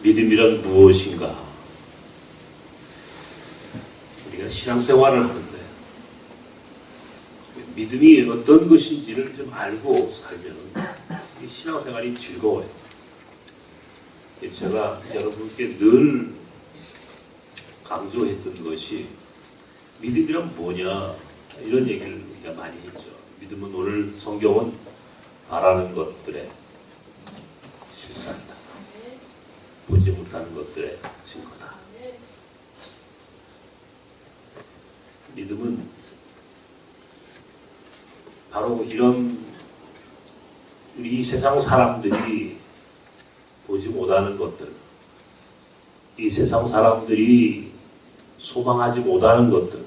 믿음이란 무엇인가? 우리가 신앙생활을 하는데 믿음이 어떤 것인지를 좀 알고 살면 신앙생활이 즐거워요. 제가 여러분께 늘 강조했던 것이 믿음이란 뭐냐 이런 얘기를 우리가 많이 했죠. 믿음은 오늘 성경은 바라는 것들의 실상이다. 보지 못하는 것들의 증거다. 믿음은 바로 이런 우리 이 세상 사람들이 보지 못하는 것들, 이 세상 사람들이 소망하지 못하는 것들,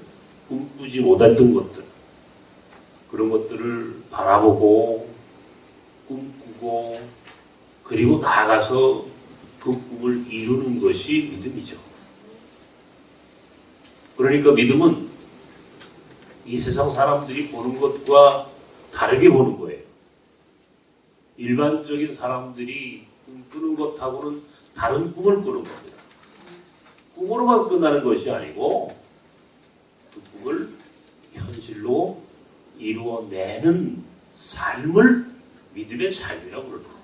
꿈꾸지 못했던 것들, 그런 것들을 바라보고 꿈꾸고 그리고 나아가서 그 꿈을 이루는 것이 믿음이죠. 그러니까 믿음은 이 세상 사람들이 보는 것과 다르게 보는 거예요. 일반적인 사람들이 꿈꾸는 것하고는 다른 꿈을 꾸는 겁니다. 꿈으로만 끝나는 것이 아니고 그 꿈을 현실로 이루어내는 삶을 믿음의 삶이라고 그러는 거예요.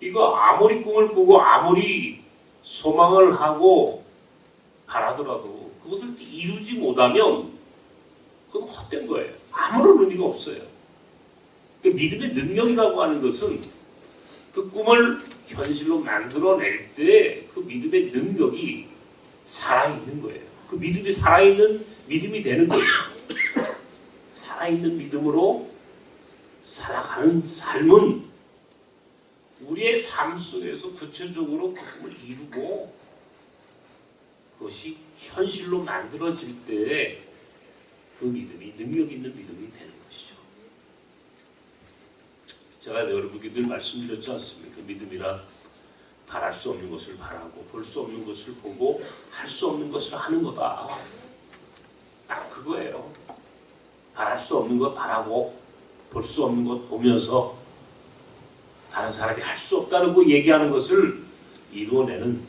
이거 아무리 꿈을 꾸고 아무리 소망을 하고 바라더라도 그것을 이루지 못하면 그건 헛된 거예요. 아무런 의미가 없어요. 그 믿음의 능력이라고 하는 것은 그 꿈을 현실로 만들어낼 때 그 믿음의 능력이 살아있는 거예요. 그 믿음이 살아있는 믿음이 되는 거예요. 살아있는 믿음으로 살아가는 삶은 우리의 삶 속에서 구체적으로 그 꿈을 이루고 그것이 현실로 만들어질 때 그 믿음이 능력 있는 믿음이 되는 것이죠. 제가 여러분께 늘 말씀드렸지 않습니까? 믿음이란 바랄 수 없는 것을 바라고 볼 수 없는 것을 보고 할 수 없는 것을 하는 거다. 딱 그거예요. 바랄 수 없는 것 바라고 볼 수 없는 것 보면서 다른 사람이 할 수 없다고 얘기하는 것을 이루어내는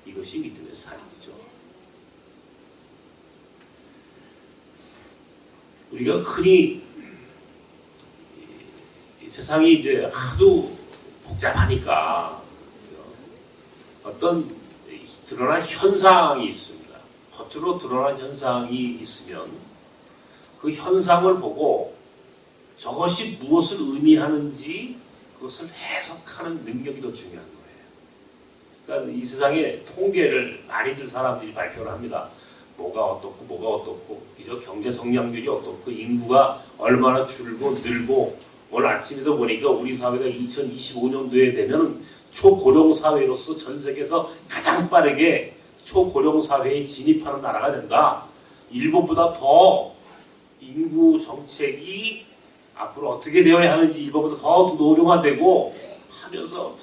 이것이 믿음의 삶이죠. 우리가 흔히 이 세상이 이제 하도 복잡하니까 어떤 드러난 현상이 있습니다. 겉으로 드러난 현상이 있으면 그 현상을 보고 저것이 무엇을 의미하는지 그것을 해석하는 능력이 더 중요한 거예요. 그러니까 이 세상에 통계를 많이들 사람들이 발표를 합니다. 뭐가 어떻고 뭐가 어떻고 경제 성장률이 어떻고 인구가 얼마나 줄고 늘고 오늘 아침에도 보니까 우리 사회가 2025년도에 되면 초고령 사회로서 전 세계에서 가장 빠르게 초고령 사회에 진입하는 나라가 된다. 일본보다 더 인구 정책이 앞으로 어떻게 되어야 하는지 일본보다 더 노령화되고 하면서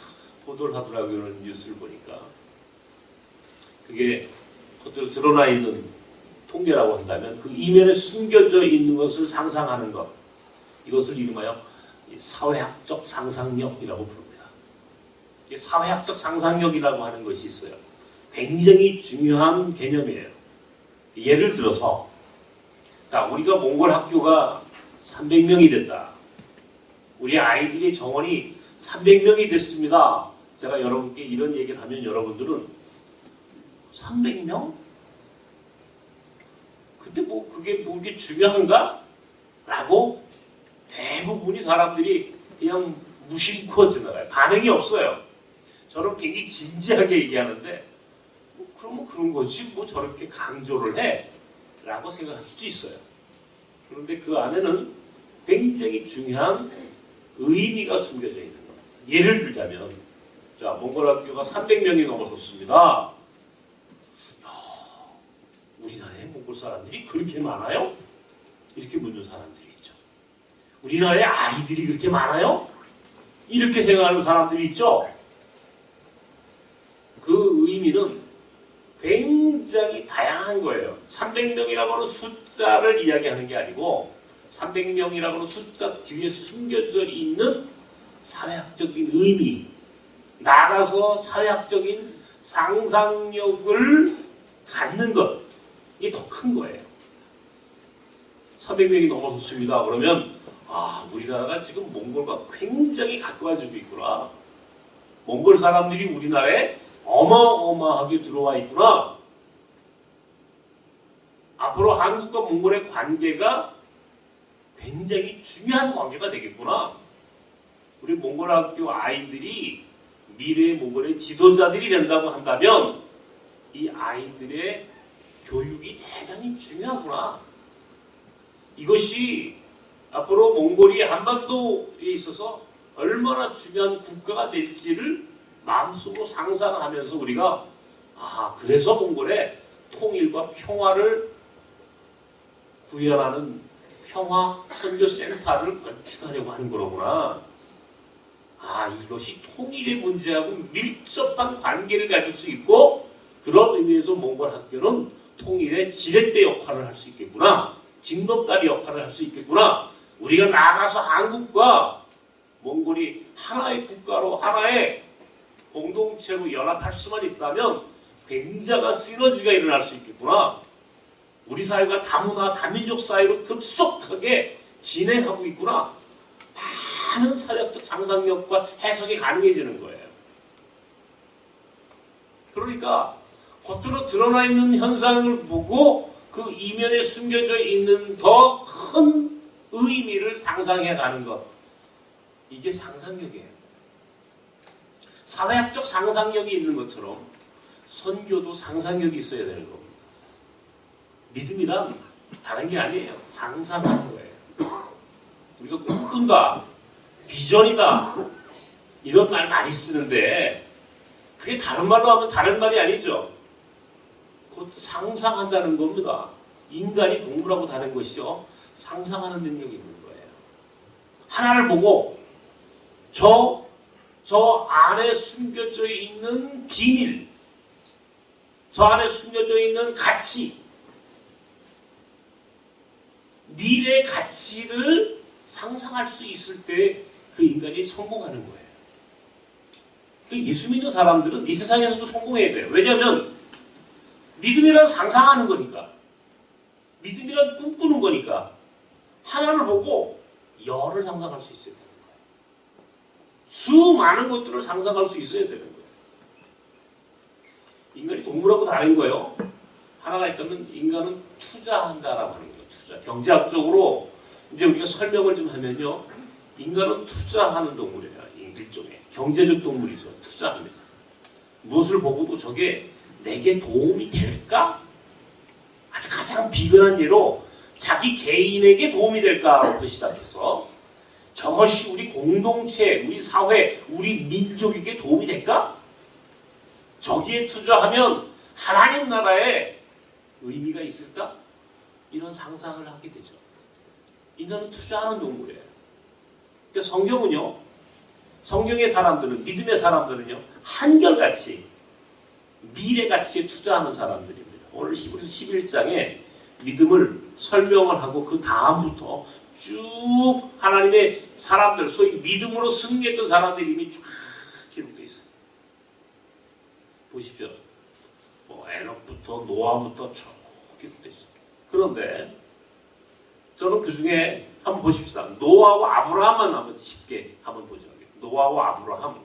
보도를 하더라고요. 뉴스를 보니까. 그게 겉으로 드러나 있는 통계라고 한다면 그 이면에 숨겨져 있는 것을 상상하는 것. 이것을 이름하여 사회학적 상상력이라고 부릅니다. 사회학적 상상력이라고 하는 것이 있어요. 굉장히 중요한 개념이에요. 예를 들어서 자, 우리가 몽골 학교가 300명이 됐다. 우리 아이들의 정원이 300명이 됐습니다. 제가 여러분께 이런 얘기를 하면 여러분들은 300명? 근데 뭐 그게 뭐 이렇게 중요한가? 라고 대부분이 사람들이 그냥 무심코 지나가요. 반응이 없어요. 저는 굉장히 진지하게 얘기하는데 뭐 그러면 그런 거지 뭐 저렇게 강조를 해? 라고 생각할 수도 있어요. 그런데 그 안에는 굉장히 중요한 의미가 숨겨져 있는 겁니다. 예를 들자면 자, 몽골 학교가 300명이 넘어섰습니다. 우리나라에 몽골 사람들이 그렇게 많아요? 이렇게 묻는 사람들이 있죠. 우리나라에 아이들이 그렇게 많아요? 이렇게 생각하는 사람들이 있죠. 그 의미는 굉장히 다양한 거예요. 300명이라고 하는 숫자를 이야기하는 게 아니고 300명이라고 하는 숫자 뒤에 숨겨져 있는 사회학적인 의미, 나가서 사회학적인 상상력을 갖는 것, 이게 더 큰 거예요. 300명이 넘어섰습니다. 그러면 우리나라가 지금 몽골과 굉장히 가까워지고 있구나. 몽골 사람들이 우리나라에 어마어마하게 들어와 있구나. 앞으로 한국과 몽골의 관계가 굉장히 중요한 관계가 되겠구나. 우리 몽골 학교 아이들이 미래의 몽골의 지도자들이 된다고 한다면 이 아이들의 교육이 대단히 중요하구나. 이것이 앞으로 몽골이 한반도에 있어서 얼마나 중요한 국가가 될지를 마음속으로 상상하면서 우리가 그래서 몽골의 통일과 평화를 구현하는 평화 선교센터를 건축하려고 하는 거로구나. 이것이 통일의 문제하고 밀접한 관계를 가질 수 있고 그런 의미에서 몽골 학교는 통일의 지렛대 역할을 할 수 있겠구나. 징검다리 역할을 할 수 있겠구나. 우리가 나가서 한국과 몽골이 하나의 국가로 하나의 공동체로 연합할 수만 있다면 굉장한 시너지가 일어날 수 있겠구나. 우리 사회가 다문화, 다민족 사회로 급속하게 진행하고 있구나. 많은 사회적 상상력과 해석이 가능해지는 거예요. 그러니까 겉으로 드러나 있는 현상을 보고 그 이면에 숨겨져 있는 더 큰 의미를 상상해 가는 것. 이게 상상력이에요. 사회학적 상상력이 있는 것처럼 선교도 상상력이 있어야 되는 겁니다. 믿음이란 다른 게 아니에요. 상상하는 거예요. 우리가 꿈꾼다, 비전이다 이런 말 많이 쓰는데 그게 다른 말로 하면 다른 말이 아니죠. 그것도 상상한다는 겁니다. 인간이 동물하고 다른 것이죠. 상상하는 능력이 있는 거예요. 하나를 보고 저 안에 숨겨져 있는 비밀, 저 안에 숨겨져 있는 가치, 미래의 가치를 상상할 수 있을 때 그 인간이 성공하는 거예요. 예수 믿는 사람들은 이 세상에서도 성공해야 돼요. 왜냐하면 믿음이란 상상하는 거니까. 믿음이란 꿈꾸는 거니까. 하나를 보고 열을 상상할 수 있어야 되는 거예요. 수많은 것들을 상상할 수 있어야 되는 거예요. 인간이 동물하고 다른 거예요. 하나가 있다면 인간은 투자한다라고 하는 거예요. 투자. 경제학적으로 이제 우리가 설명을 좀 하면요. 인간은 투자하는 동물이에요. 일종의. 경제적 동물이죠. 투자합니다. 무엇을 보고도 저게 내게 도움이 될까? 아주 가장 비근한 예로 자기 개인에게 도움이 될까부터 시작해서 저것이 우리 공동체, 우리 사회, 우리 민족에게 도움이 될까? 저기에 투자하면 하나님 나라에 의미가 있을까? 이런 상상을 하게 되죠. 인간은 투자하는 동물이에요. 그러니까 성경은요. 성경의 사람들은, 믿음의 사람들은요. 한결같이 미래 가치에 투자하는 사람들입니다. 오늘 히브리서 11장에 믿음을 설명을 하고 그 다음부터 쭉 하나님의 사람들, 소위 믿음으로 승리했던 사람들 이미 쫙 기록되어 있어요. 보십시오. 에녹부터 노아부터 쭉 기록되어 있어요. 그런데 저는 그 중에 한번 보십시다. 노아와 아브라함만 한번 쉽게 한번 보죠. 노아와 아브라함.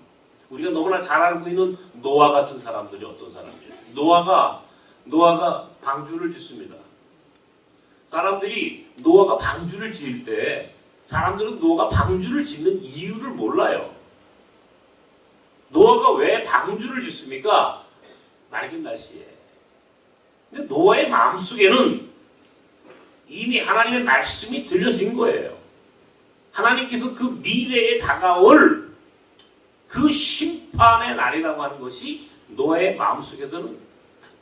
우리가 너무나 잘 알고 있는 노아 같은 사람들이 어떤 사람이에요? 노아가 방주를 짓습니다. 사람들이 노아가 방주를 지을 때 사람들은 노아가 방주를 짓는 이유를 몰라요. 노아가 왜 방주를 짓습니까? 맑은 날씨에. 근데 노아의 마음속에는 이미 하나님의 말씀이 들려진 거예요. 하나님께서 그 미래에 다가올 그 심판의 날이라고 하는 것이 노아의 마음속에서는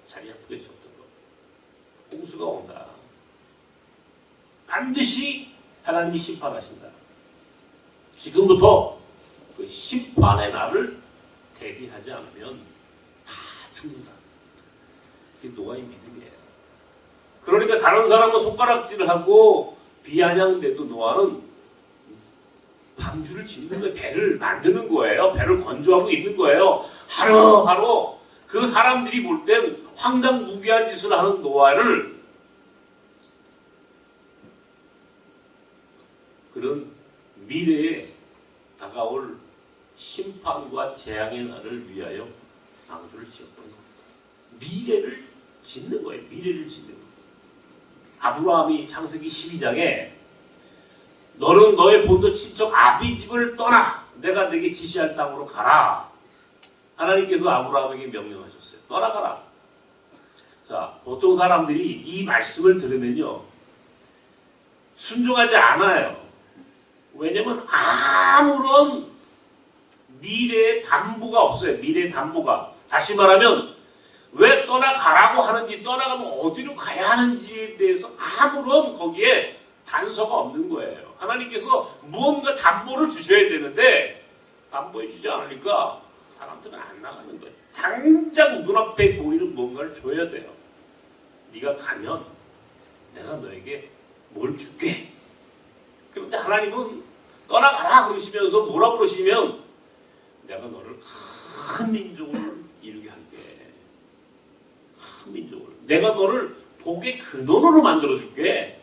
자리 잡고 있었던 거예요. 홍수가 온다. 반드시 하나님이 심판하신다. 지금부터 그 심판의 날을 대비하지 않으면 다 죽는다. 그게 노아의 믿음이에요. 그러니까 다른 사람은 손가락질을 하고 비아냥대도 노아는 방주를 짓는 거예요. 배를 만드는 거예요. 배를 건조하고 있는 거예요. 하루하루 그 사람들이 볼 땐 황당무계한 짓을 하는 노아를 그런 미래에 다가올 심판과 재앙의 날을 위하여 방주를 지었던 겁니다. 미래를 짓는 거예요. 미래를 짓는 거예요. 아브라함이 창세기 12장에 너는 너의 본토 친척 아비 집을 떠나 내가 네게 지시할 땅으로 가라. 하나님께서 아브라함에게 명령하셨어요. 떠나가라. 자, 보통 사람들이 이 말씀을 들으면요 순종하지 않아요. 왜냐면 아무런 미래의 담보가 없어요. 미래의 담보가. 다시 말하면 왜 떠나가라고 하는지 떠나가면 어디로 가야 하는지에 대해서 아무런 거기에 단서가 없는 거예요. 하나님께서 무언가 담보를 주셔야 되는데 담보해 주지 않으니까 사람들은 안 나가는 거예요. 당장 눈앞에 보이는 뭔가를 줘야 돼요. 네가 가면 내가 너에게 뭘 줄게. 그런데 하나님은 떠나가라 그러시면서 뭐라고 그러시면 내가 너를 큰 민족을 이루게 할게. 큰 민족을. 내가 너를 복의 근원으로 만들어줄게.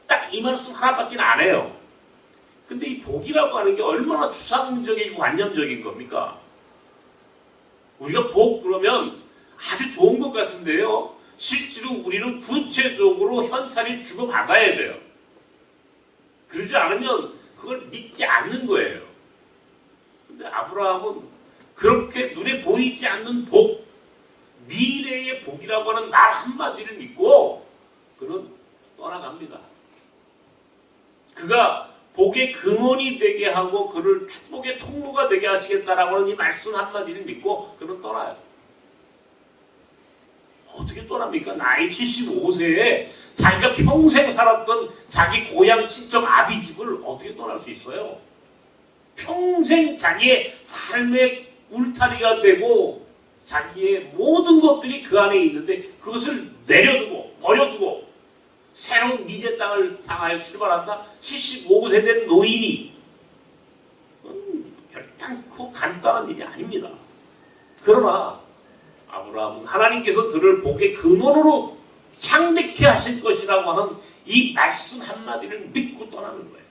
딱 이 말씀 하나밖에 안 해요. 근데 이 복이라고 하는 게 얼마나 추상적이고 관념적인 겁니까? 우리가 복 그러면 아주 좋은 것 같은데요. 실제로 우리는 구체적으로 현찰이 주고받아야 돼요. 그러지 않으면 그걸 믿지 않는 거예요. 근데 아브라함은 그렇게 눈에 보이지 않는 복, 미래의 복이라고 하는 말 한마디를 믿고 그는 떠나갑니다. 그가 복의 근원이 되게 하고 그를 축복의 통로가 되게 하시겠다라고 하는 이 말씀 한마디를 믿고 그는 떠나요. 어떻게 떠납니까? 나이 75세에 자기가 평생 살았던 자기 고향 친척 아비 집을 어떻게 떠날 수 있어요? 평생 자기의 삶의 울타리가 되고 자기의 모든 것들이 그 안에 있는데 그것을 내려두고 버려두고 새로운 미제 땅을 향하여 출발한다? 75세 된 노인이 결단코 간단한 일이 아닙니다. 그러나 아브라함은 하나님께서 그를 복의 근원으로 창대케 하실 것이라고 하는 이 말씀 한마디를 믿고 떠나는 거예요.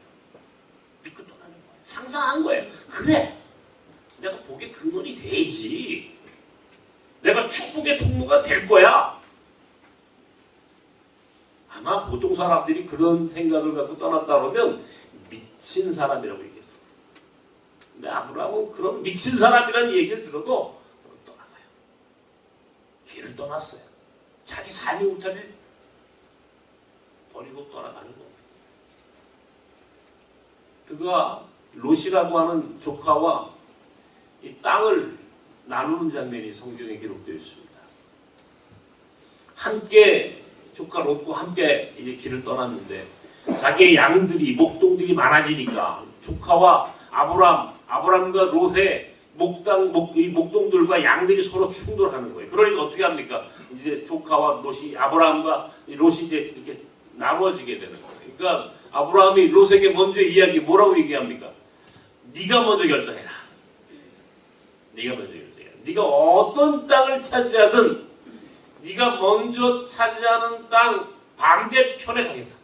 믿고 떠나는 거예요. 상상한 거예요. 그래, 내가 복의 근원이 되지. 내가 축복의 통로가 될 거야. 아마 보통 사람들이 그런 생각을 갖고 떠났다 그러면 미친 사람이라고 얘기했어요. 근데 아브라함은 그런 미친 사람이라는 얘기를 들어도 떠나가요. 길을 떠났어요. 자기 삶의 울타리를 버리고 떠나가는 겁니다. 그가 롯이라고 하는 조카와 이 땅을 나누는 장면이 성경에 기록되어 있습니다. 함께 조카 롯과 함께 이제 길을 떠났는데 자기의 양들이 목동들이 많아지니까 조카와 아브람과 롯의 목동들과 양들이 서로 충돌하는 거예요. 그러니까 어떻게 합니까? 이제 조카와 아브람과 롯이 이제 이렇게 나누어지게 되는 거예요. 그러니까 아브라함이 롯에게 먼저 뭐라고 얘기합니까? 네가 먼저 결정해라. 네가 먼저 결정해라. 네가 어떤 땅을 차지하든 네가 먼저 차지하는 땅 반대편에 가겠다.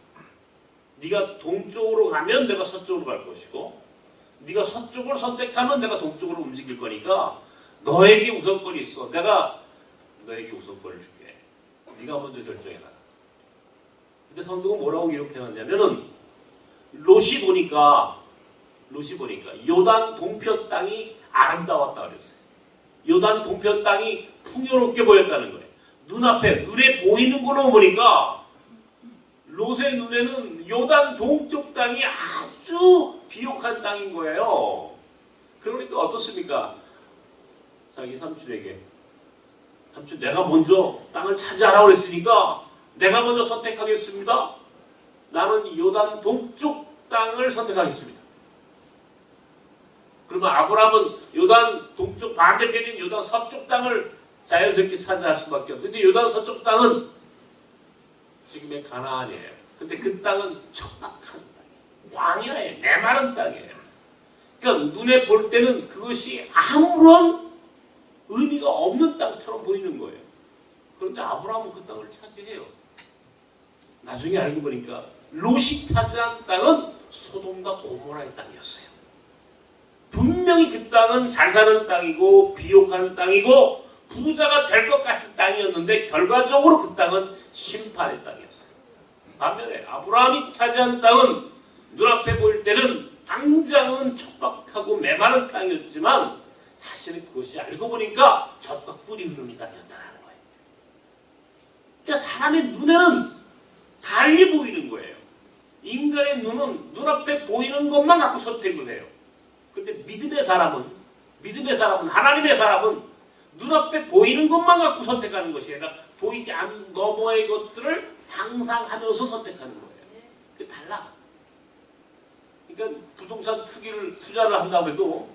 네가 동쪽으로 가면 내가 서쪽으로 갈 것이고 네가 서쪽을 선택하면 내가 동쪽으로 움직일 거니까 너에게 우선권이 있어. 내가 너에게 우선권을 줄게. 네가 먼저 결정해라. 근데 성경은 뭐라고 기록해놨냐면은 롯이 보니까 요단 동편 땅이 아름다웠다 그랬어요. 요단 동편 땅이 풍요롭게 보였다는 거예요. 눈에 보이는 걸로 보니까 롯의 눈에는 요단 동쪽 땅이 아주 비옥한 땅인 거예요. 그러니까 어떻습니까? 자기 삼촌에게 삼촌 내가 먼저 땅을 차지하라고 그랬으니까 내가 먼저 선택하겠습니다. 나는 요단 동쪽 땅을 선택하겠습니다. 그러면 아브라함은 요단 동쪽 반대편인 요단 서쪽 땅을 자연스럽게 차지할 수밖에 없어요. 근데 요단 서쪽 땅은 지금의 가나안이에요. 근데 그 땅은 척박한 땅이에요. 광야에 메마른 땅이에요. 그러니까 눈에 볼 때는 그것이 아무런 의미가 없는 땅처럼 보이는 거예요. 그런데 아브라함은 그 땅을 차지해요. 나중에 알고 보니까 롯이 차지한 땅은 소돔과 고모라의 땅이었어요. 분명히 그 땅은 잘 사는 땅이고 비옥한 땅이고 부자가 될 것 같은 땅이었는데 결과적으로 그 땅은 심판의 땅이었어요. 반면에 아브라함이 차지한 땅은 눈앞에 보일 때는 당장은 척박하고 메마른 땅이었지만 사실은 그것이 알고 보니까 젖과 꿀이 흐르는 땅이었다는 거예요. 그러니까 사람의 눈에는 달리 보이는 거예요. 인간의 눈은 눈앞에 보이는 것만 갖고 선택을 해요. 그런데 믿음의 사람은 하나님의 사람은 눈앞에 보이는 것만 갖고 선택하는 것이 아니라 보이지 않는 너머의 것들을 상상하면서 선택하는 거예요. 그게 달라. 그러니까 부동산 투자를 한다고 해도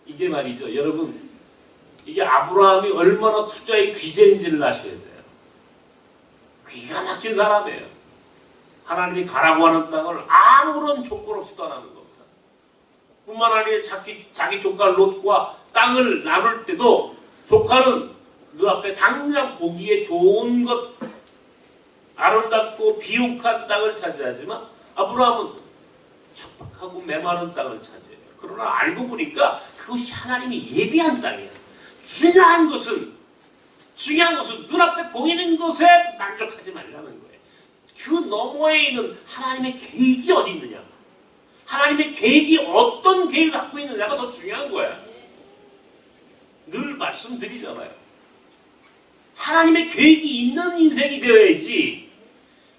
이게 말이죠. 여러분, 이게 아브라함이 얼마나 투자의 귀재인지를 아셔야 돼요. 귀가 막힌 사람이에요. 하나님이 가라고 하는 땅을 아무런 조건 없이 떠나는 겁니다. 뿐만 아니라 자기 조카 롯과 땅을 나눌 때도 조카는 눈앞에 당장 보기에 좋은 것, 아름답고 비옥한 땅을 차지하지만 아브라함은 척박하고 메마른 땅을 차지해요. 그러나 알고 보니까 그것이 하나님이 예비한 땅이에요. 중요한 것은 눈앞에 보이는 것에 만족하지 말라는 거예요. 그 너머에 있는 하나님의 계획이 어디 있느냐. 하나님의 계획이 어떤 계획을 갖고 있느냐가 더 중요한 거야. 늘 말씀드리잖아요. 하나님의 계획이 있는 인생이 되어야지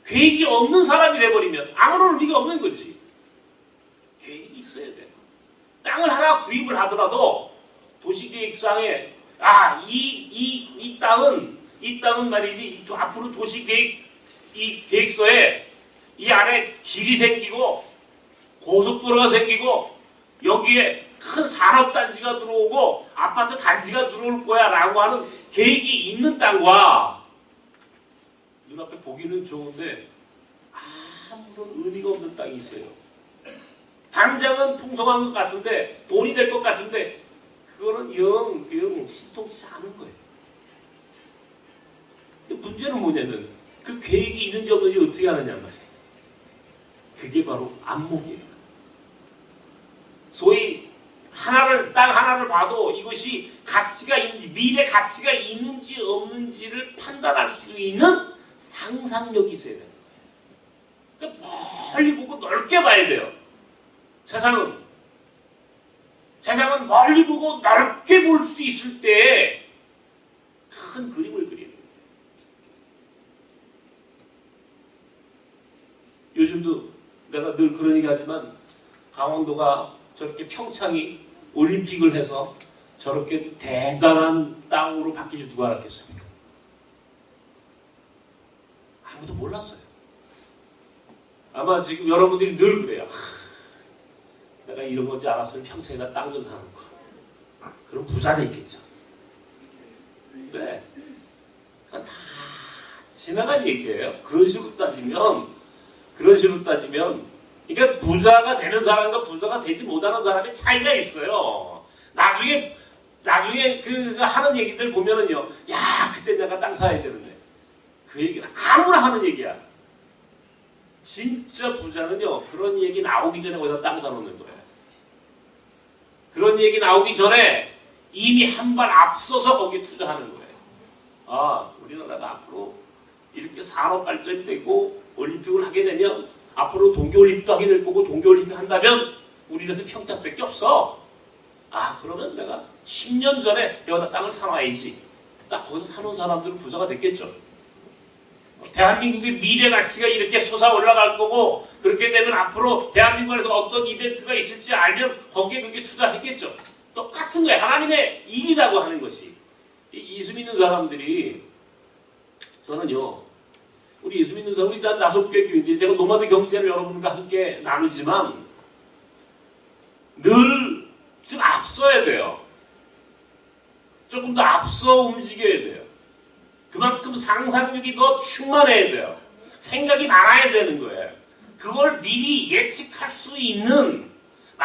계획이 없는 사람이 돼버리면 아무런 의미가 없는 거지. 계획이 있어야 돼요. 땅을 하나 구입을 하더라도 도시계획상에 이 땅은 말이지 앞으로 도시계획 이 계획서에 이 안에 길이 생기고 고속도로가 생기고 여기에 큰 산업단지가 들어오고 아파트 단지가 들어올 거야 라고 하는 계획이 있는 땅과 눈앞에 보기는 좋은데 아무런 의미가 없는 땅이 있어요. 당장은 풍성한 것 같은데 돈이 될 것 같은데 그거는 영 신통치 않은 거예요. 문제는 뭐냐면 그 계획이 있는지 없는지 어떻게 하느냐 말이에요. 그게 바로 안목이에요. 소위 땅 하나를 봐도 이것이 가치가 있는지, 미래 가치가 있는지 없는지를 판단할 수 있는 상상력이 있어야 돼요. 그러니까 멀리 보고 넓게 봐야 돼요. 세상은 멀리 보고 넓게 볼 수 있을 때 큰 그림을 그리는 거예요. 요즘도 내가 늘 그런 얘기 하지만 강원도가 저렇게 평창이 올림픽을 해서 저렇게 대단한 땅으로 바뀔 줄 누가 알았겠습니까? 아무도 몰랐어요. 아마 지금 여러분들이 늘 그래요. 내가 이런 건지 알았으면 평생이나 땅 좀 사는 거. 그럼 부자 돼 있겠죠. 네. 그건 다 지나간 얘기예요. 그런 식으로 따지면 그러니까 부자가 되는 사람과 부자가 되지 못하는 사람의 차이가 있어요. 나중에 그 하는 얘기들 보면은요, 야 그때 내가 땅 사야 되는데 그 얘기는 아무나 하는 얘기야. 진짜 부자는요 그런 얘기 나오기 전에 거기다 땅 사놓는 거예요. 그런 얘기 나오기 전에 이미 한 발 앞서서 거기에 투자하는 거예요. 우리나라가 앞으로 이렇게 산업 발전이 되고 올림픽을 하게 되면 앞으로 동계올림픽도 하게 될 거고 동계올림픽 한다면 우리나라에서 평창밖에 없어. 그러면 내가 10년 전에 여기다 땅을 사놔야지. 딱 거기서 사놓은 사람들은 부자가 됐겠죠. 대한민국의 미래 가치가 이렇게 솟아 올라갈 거고 그렇게 되면 앞으로 대한민국에서 어떤 이벤트가 있을지 알면 거기에 그렇게 투자했겠죠. 똑같은 거예요. 하나님의 일이라고 하는 것이. 이 예수 믿는 사람들이 저는요. 우리 예수 믿는 사람, 우리 다 5개 교인데 제가 노마드 경제를 여러분과 함께 나누지만 늘 좀 앞서야 돼요. 조금 더 앞서 움직여야 돼요. 그만큼 상상력이 더 충만해야 돼요. 생각이 많아야 되는 거예요. 그걸 미리 예측할 수 있는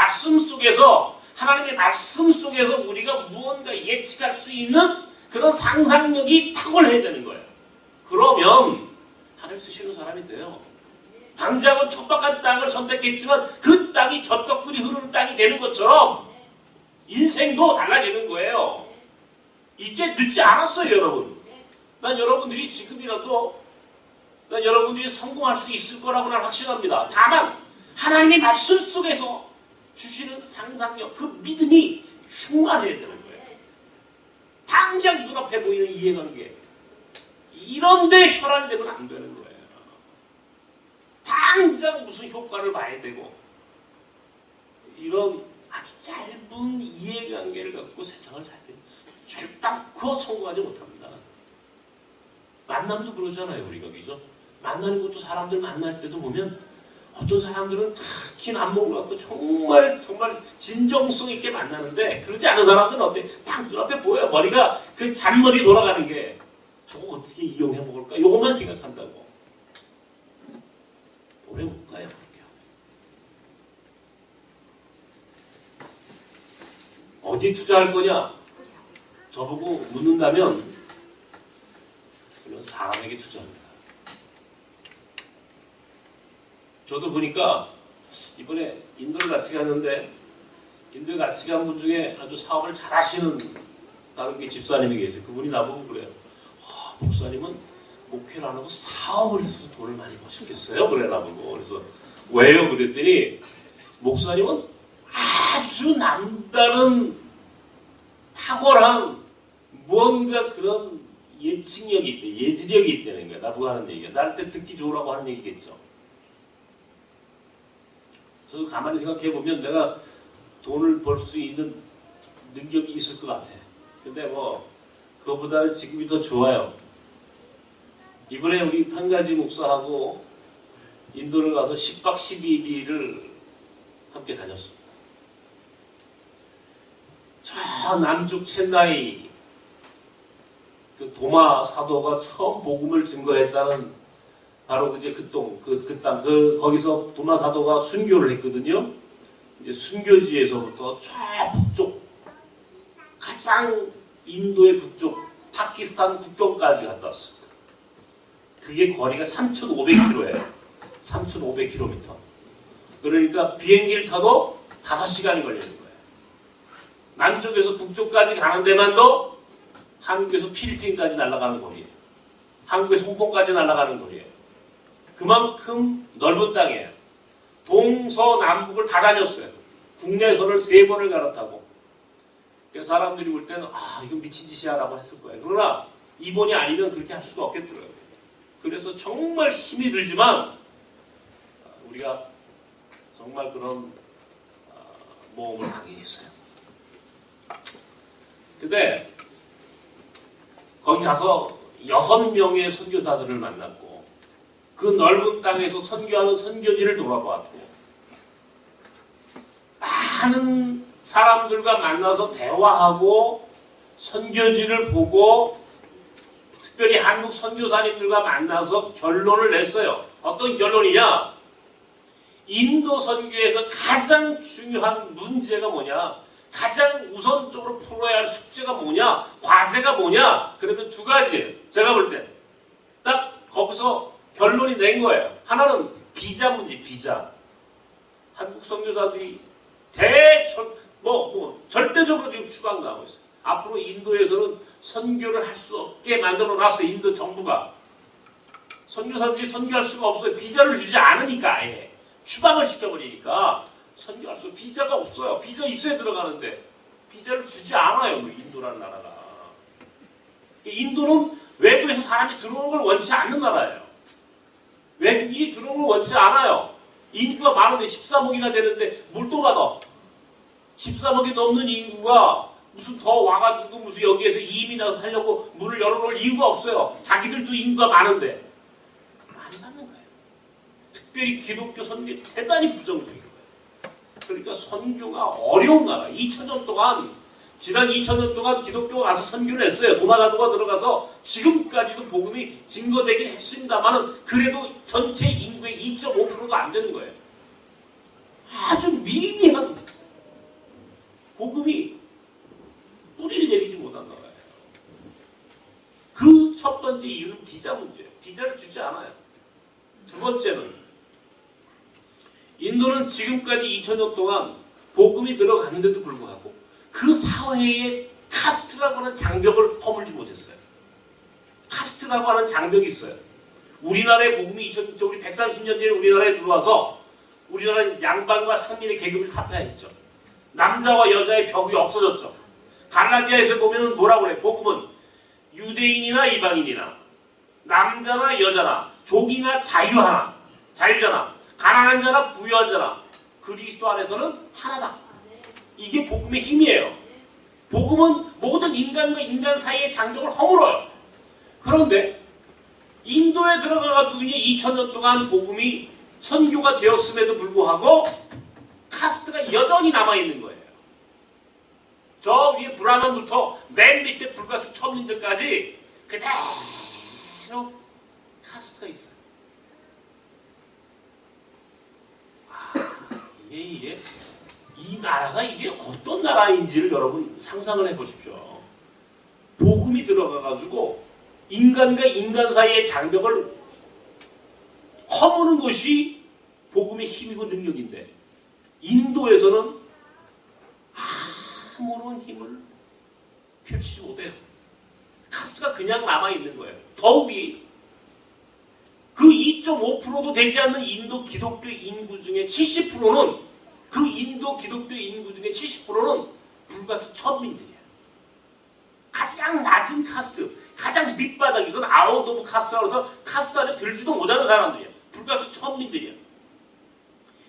말씀 속에서 하나님의 말씀 속에서 우리가 무언가 예측할 수 있는 그런 상상력이 탁월해야 되는 거예요. 그러면 하나님 쓰시는 사람이 돼요. 당장은 척박한 땅을 선택했지만 그 땅이 젖과 꿀이 흐르는 땅이 되는 것처럼 인생도 달라지는 거예요. 이제 늦지 않았어요, 여러분. 난 여러분들이 지금이라도 난 여러분들이 성공할 수 있을 거라고 난 확신합니다. 다만 하나님의 말씀 속에서 주시는 상상력, 그 믿음이 충만해야 되는 거예요. 당장 눈앞에 보이는 이해관계 이런데 혈안이 되면 안 되는 거예요. 당장 무슨 효과를 봐야 되고 이런 아주 짧은 이해관계를 갖고 세상을 살면 결단코 성공하지 못합니다. 만남도 그러잖아요, 우리가. 그죠? 만나는 것도 사람들 만날 때도 보면 어떤 사람들은 긴 안목을 갖고 정말 진정성 있게 만나는데 그렇지 않은 사람들은 어때? 딱 눈앞에 보여요. 머리가 그 잔머리 돌아가는 게 저거 어떻게 이용해 먹을까? 이것만 생각한다고. 오래 못 가요, 그렇게. 어디 투자할 거냐? 저보고 묻는다면 그런 사람에게 투자합니다. 저도 보니까 이번에 인도를 같이 갔는데 인도에 같이 간 분 중에 아주 사업을 잘 하시는 다른 게 집사님이 계세요. 그분이 나보고 그래요. 목사님은 목회를 안 하고 사업을 해서 돈을 많이 버셨겠어요? 그래 나보고. 그래서 왜요? 그랬더니 목사님은 아주 남다른 탁월한 무언가 그런 예측력이 있대, 예지력이 있다는 거야. 나보고 하는 얘기가. 나한테 듣기 좋으라고 하는 얘기겠죠. 저도 가만히 생각해보면 내가 돈을 벌 수 있는 능력이 있을 것 같아. 근데 뭐 그거보다는 지금이 더 좋아요. 이번에 우리 판가지 목사하고 인도를 가서 10박 12일을 함께 다녔습니다. 저 남쪽 첸나이 그 도마 사도가 처음 복음을 증거했다는 바로 이제 그 땅, 거기서 도마 사도가 순교를 했거든요. 이제 순교지에서부터 저 북쪽, 가장 인도의 북쪽, 파키스탄 국경까지 갔다 왔습니다. 그게 거리가 3,500km예요. 3,500km. 그러니까 비행기를 타도 5시간이 걸리는 거예요. 남쪽에서 북쪽까지 가는 데만도 한국에서 필리핀까지 날아가는 거리예요. 한국에서 홍콩까지 날아가는 거리예요. 그만큼 넓은 땅이에요. 동서남북을 다 다녔어요. 국내선을 3번을 갈아타고. 그래서 사람들이 볼 때는 이거 미친 짓이야 라고 했을 거예요. 그러나 이번이 아니면 그렇게 할 수가 없겠더라고요. 그래서 정말 힘이 들지만 우리가 정말 그런 모험을 하게 했어요. 근데 거기 가서 6명의 선교사들을 만났고 그 넓은 땅에서 선교하는 선교지를 돌아보았고 많은 사람들과 만나서 대화하고 선교지를 보고 특별히 한국 선교사님들과 만나서 결론을 냈어요. 어떤 결론이냐? 인도 선교에서 가장 중요한 문제가 뭐냐? 가장 우선적으로 풀어야 할 숙제가 뭐냐? 과제가 뭐냐? 그러면 2가지예요. 제가 볼 때. 딱 거기서 결론이 낸 거예요. 하나는 비자 문제, 비자. 한국 선교사들이 절대적으로 지금 추방당하고 있어요. 앞으로 인도에서는 선교를 할 수 없게 만들어 놨어요. 인도 정부가. 선교사들이 선교할 수가 없어요. 비자를 주지 않으니까 아예. 추방을 시켜버리니까 선교할 수 비자가 없어요. 비자 있어야 들어가는데 비자를 주지 않아요. 인도라는 나라가. 인도는 외부에서 사람이 들어오는 걸 원치 않는 나라예요. 외국인이 들어오는 걸 원치 않아요. 인구가 많은데 13억이나 되는데 뭘 또 받아? 13억이 넘는 인구가 무슨 더 와가지고 무슨 여기에서 이민 와서 살려고 문을 열어놓을 이유가 없어요. 자기들도 인구가 많은데. 많이 받는 거예요. 특별히 기독교 선교에 대단히 부정적인 거예요. 그러니까 선교가 어려운 나라. 2000년 동안 지난 2000년 동안 기독교가 가서 선교를 했어요. 도마사도가 들어가서 지금까지도 복음이 증거되긴 했습니다만은 그래도 전체 인구의 2.5%가 안 되는 거예요. 아주 미미한 복음이 뿌리를 내리지 못한다 거예요. 그 첫 번째 이유는 비자 문제예요. 비자를 주지 않아요. 두 번째는 인도는 지금까지 2000년 동안 복음이 들어갔는데도 불구하고 그 사회에 카스트라고 하는 장벽을 허물지 못했어요. 카스트라고 하는 장벽이 있어요. 우리나라의 복음이 우리 130년 전에 우리나라에 들어와서 우리나라는 양반과 상민의 계급을 타파했죠. 남자와 여자의 벽이 없어졌죠. 갈라디아에서 보면 뭐라고 그래? 복음은 유대인이나 이방인이나 남자나 여자나 족이나 자유자나 가난한 자나 부유한 자나 그리스도 안에서는 하나다. 이게 복음의 힘이에요. 복음은 모든 인간과 인간 사이의 장벽을 허물어요. 그런데 인도에 들어가가지고 이제 2000년 동안 복음이 선교가 되었음에도 불구하고 카스트가 여전히 남아있는 거예요. 저 위에 브라만부터 맨 밑에 불가수 천민들까지 그대로 카스트가 있어요. 이게 이 나라가 이게 어떤 나라인지를 여러분 상상을 해보십시오. 복음이 들어가가지고 인간과 인간 사이의 장벽을 허무는 것이 복음의 힘이고 능력인데 인도에서는 아무런 힘을 펼치지 못해요. 카스트가 그냥 남아있는 거예요. 더욱이 그 2.5%도 되지 않는 인도 기독교 인구 중에 70%는 그 인도 기독교 인구 중에 70%는 불가수 천민들이에요. 가장 낮은 카스트, 가장 밑바닥, 이건 아웃 오브 카스트라고 해서 카스트 안에 들지도 못하는 사람들이에요. 불가수 천민들이에요.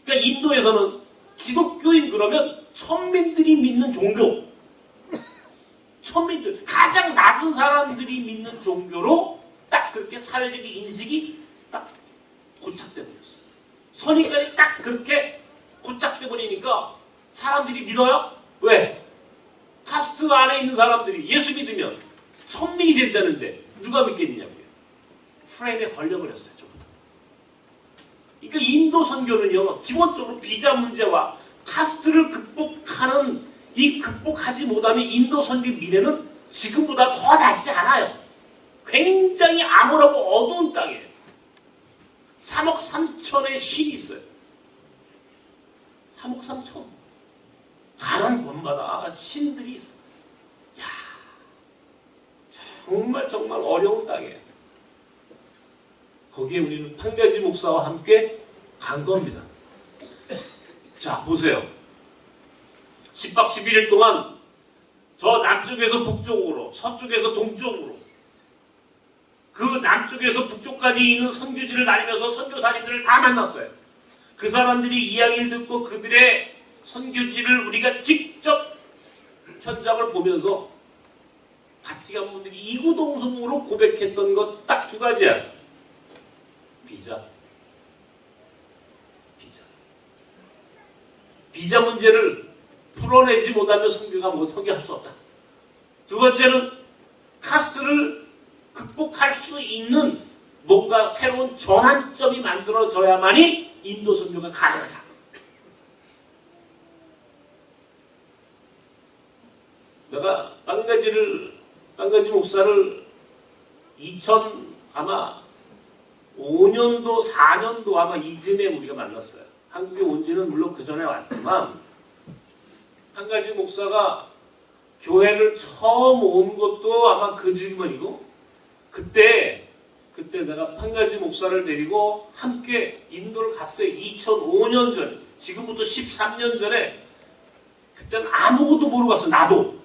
그러니까 인도에서는 기독교인 그러면 천민들이 믿는 종교, 천민들, 가장 낮은 사람들이 믿는 종교로 딱 그렇게 사회적인 인식이 딱 고착돼 버렸어요. 선입관이 딱 그렇게 고착돼 버리니까 사람들이 믿어요? 왜? 카스트 안에 있는 사람들이 예수 믿으면 천민이 된다는데 누가 믿겠냐고요. 프레임에 걸려버렸어요. 저부터. 그러니까 인도 선교는요, 기본적으로 비자 문제와 카스트를 극복하는 이 극복하지 못하면 인도 선교 미래는 지금보다 더 낫지 않아요. 굉장히 암울하고 어두운 땅이에요. 3억 3천의 신이 있어요. 3억 3천. 가는 곳마다 신들이 있어요. 야, 정말 어려운 땅이에요. 거기에 우리는 판가지 목사와 함께 간 겁니다. 자, 보세요. 10박 11일 동안 저 남쪽에서 북쪽으로, 서쪽에서 동쪽으로, 그 남쪽에서 북쪽까지 있는 선교지를 다니면서 선교사님들을 다 만났어요. 그 사람들이 이야기를 듣고 그들의 선교지를 우리가 직접 현장을 보면서 같이 간 분들이 이구동성으로 고백했던 것 딱 두 가지야. 비자. 비자 문제를 풀어내지 못하면 선교할 수 없다. 두 번째는 카스트를 극복할 수 있는 뭔가 새로운 전환점이 만들어져야만이 인도 선교가 가능하다. 내가 빵가지 목사를 5년도 4년도 아마 이듬해 우리가 만났어요. 한국에 온 지는 물론 그 전에 왔지만 빵가지 목사가 교회를 처음 온 것도 아마 그 질문이고 그때 내가 빵가지 목사를 데리고 함께 인도를 갔어요. 2005년 전에. 지금부터 13년 전에. 그때는 아무것도 모르고 갔어. 나도.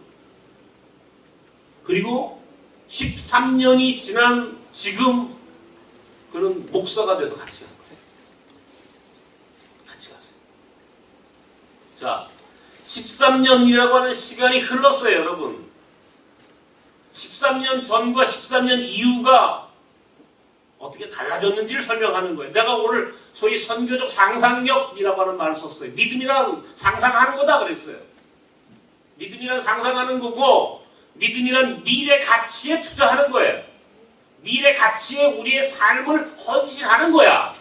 그리고 13년이 지난 지금 그런 목사가 돼서 같이 간 거예요. 같이 갔어요. 자, 13년이라고 하는 시간이 흘렀어요, 여러분. 13년 전과 13년 이후가 어떻게 달라졌는지를 설명하는 거예요. 내가 오늘 소위 선교적 상상력이라고 하는 말을 썼어요. 믿음이란 상상하는 거다 그랬어요. 믿음이란 상상하는 거고 믿음이란 미래 가치에 투자하는 거예요. 미래 가치에 우리의 삶을 헌신하는 거야.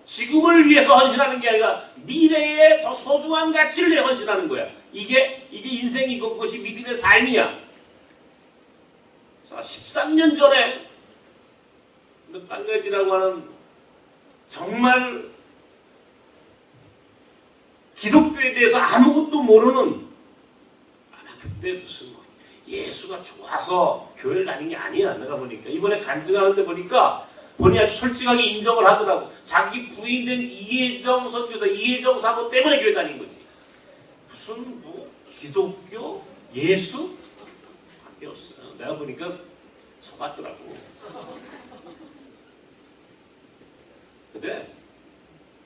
지금을 위해서 헌신하는 게 아니라 미래에 더 소중한 가치를 위해 헌신하는 거야. 이게 인생이 그것이 믿음의 삶이야. 자, 13년 전에 딴거지라고 하는 정말 기독교에 대해서 아무것도 모르는, 아마 그때 무슨 예수가 좋아서 교회를 다닌 게 아니야. 내가 보니까 이번에 간증하는데 보니까 아주 솔직하게 인정을 하더라고. 자기 부인된 이혜정 선교사, 이혜정 사모 때문에 교회 다닌 거지. 무슨 기독교, 예수 관계 없어요. 내가 보니까 속았더라고. 근데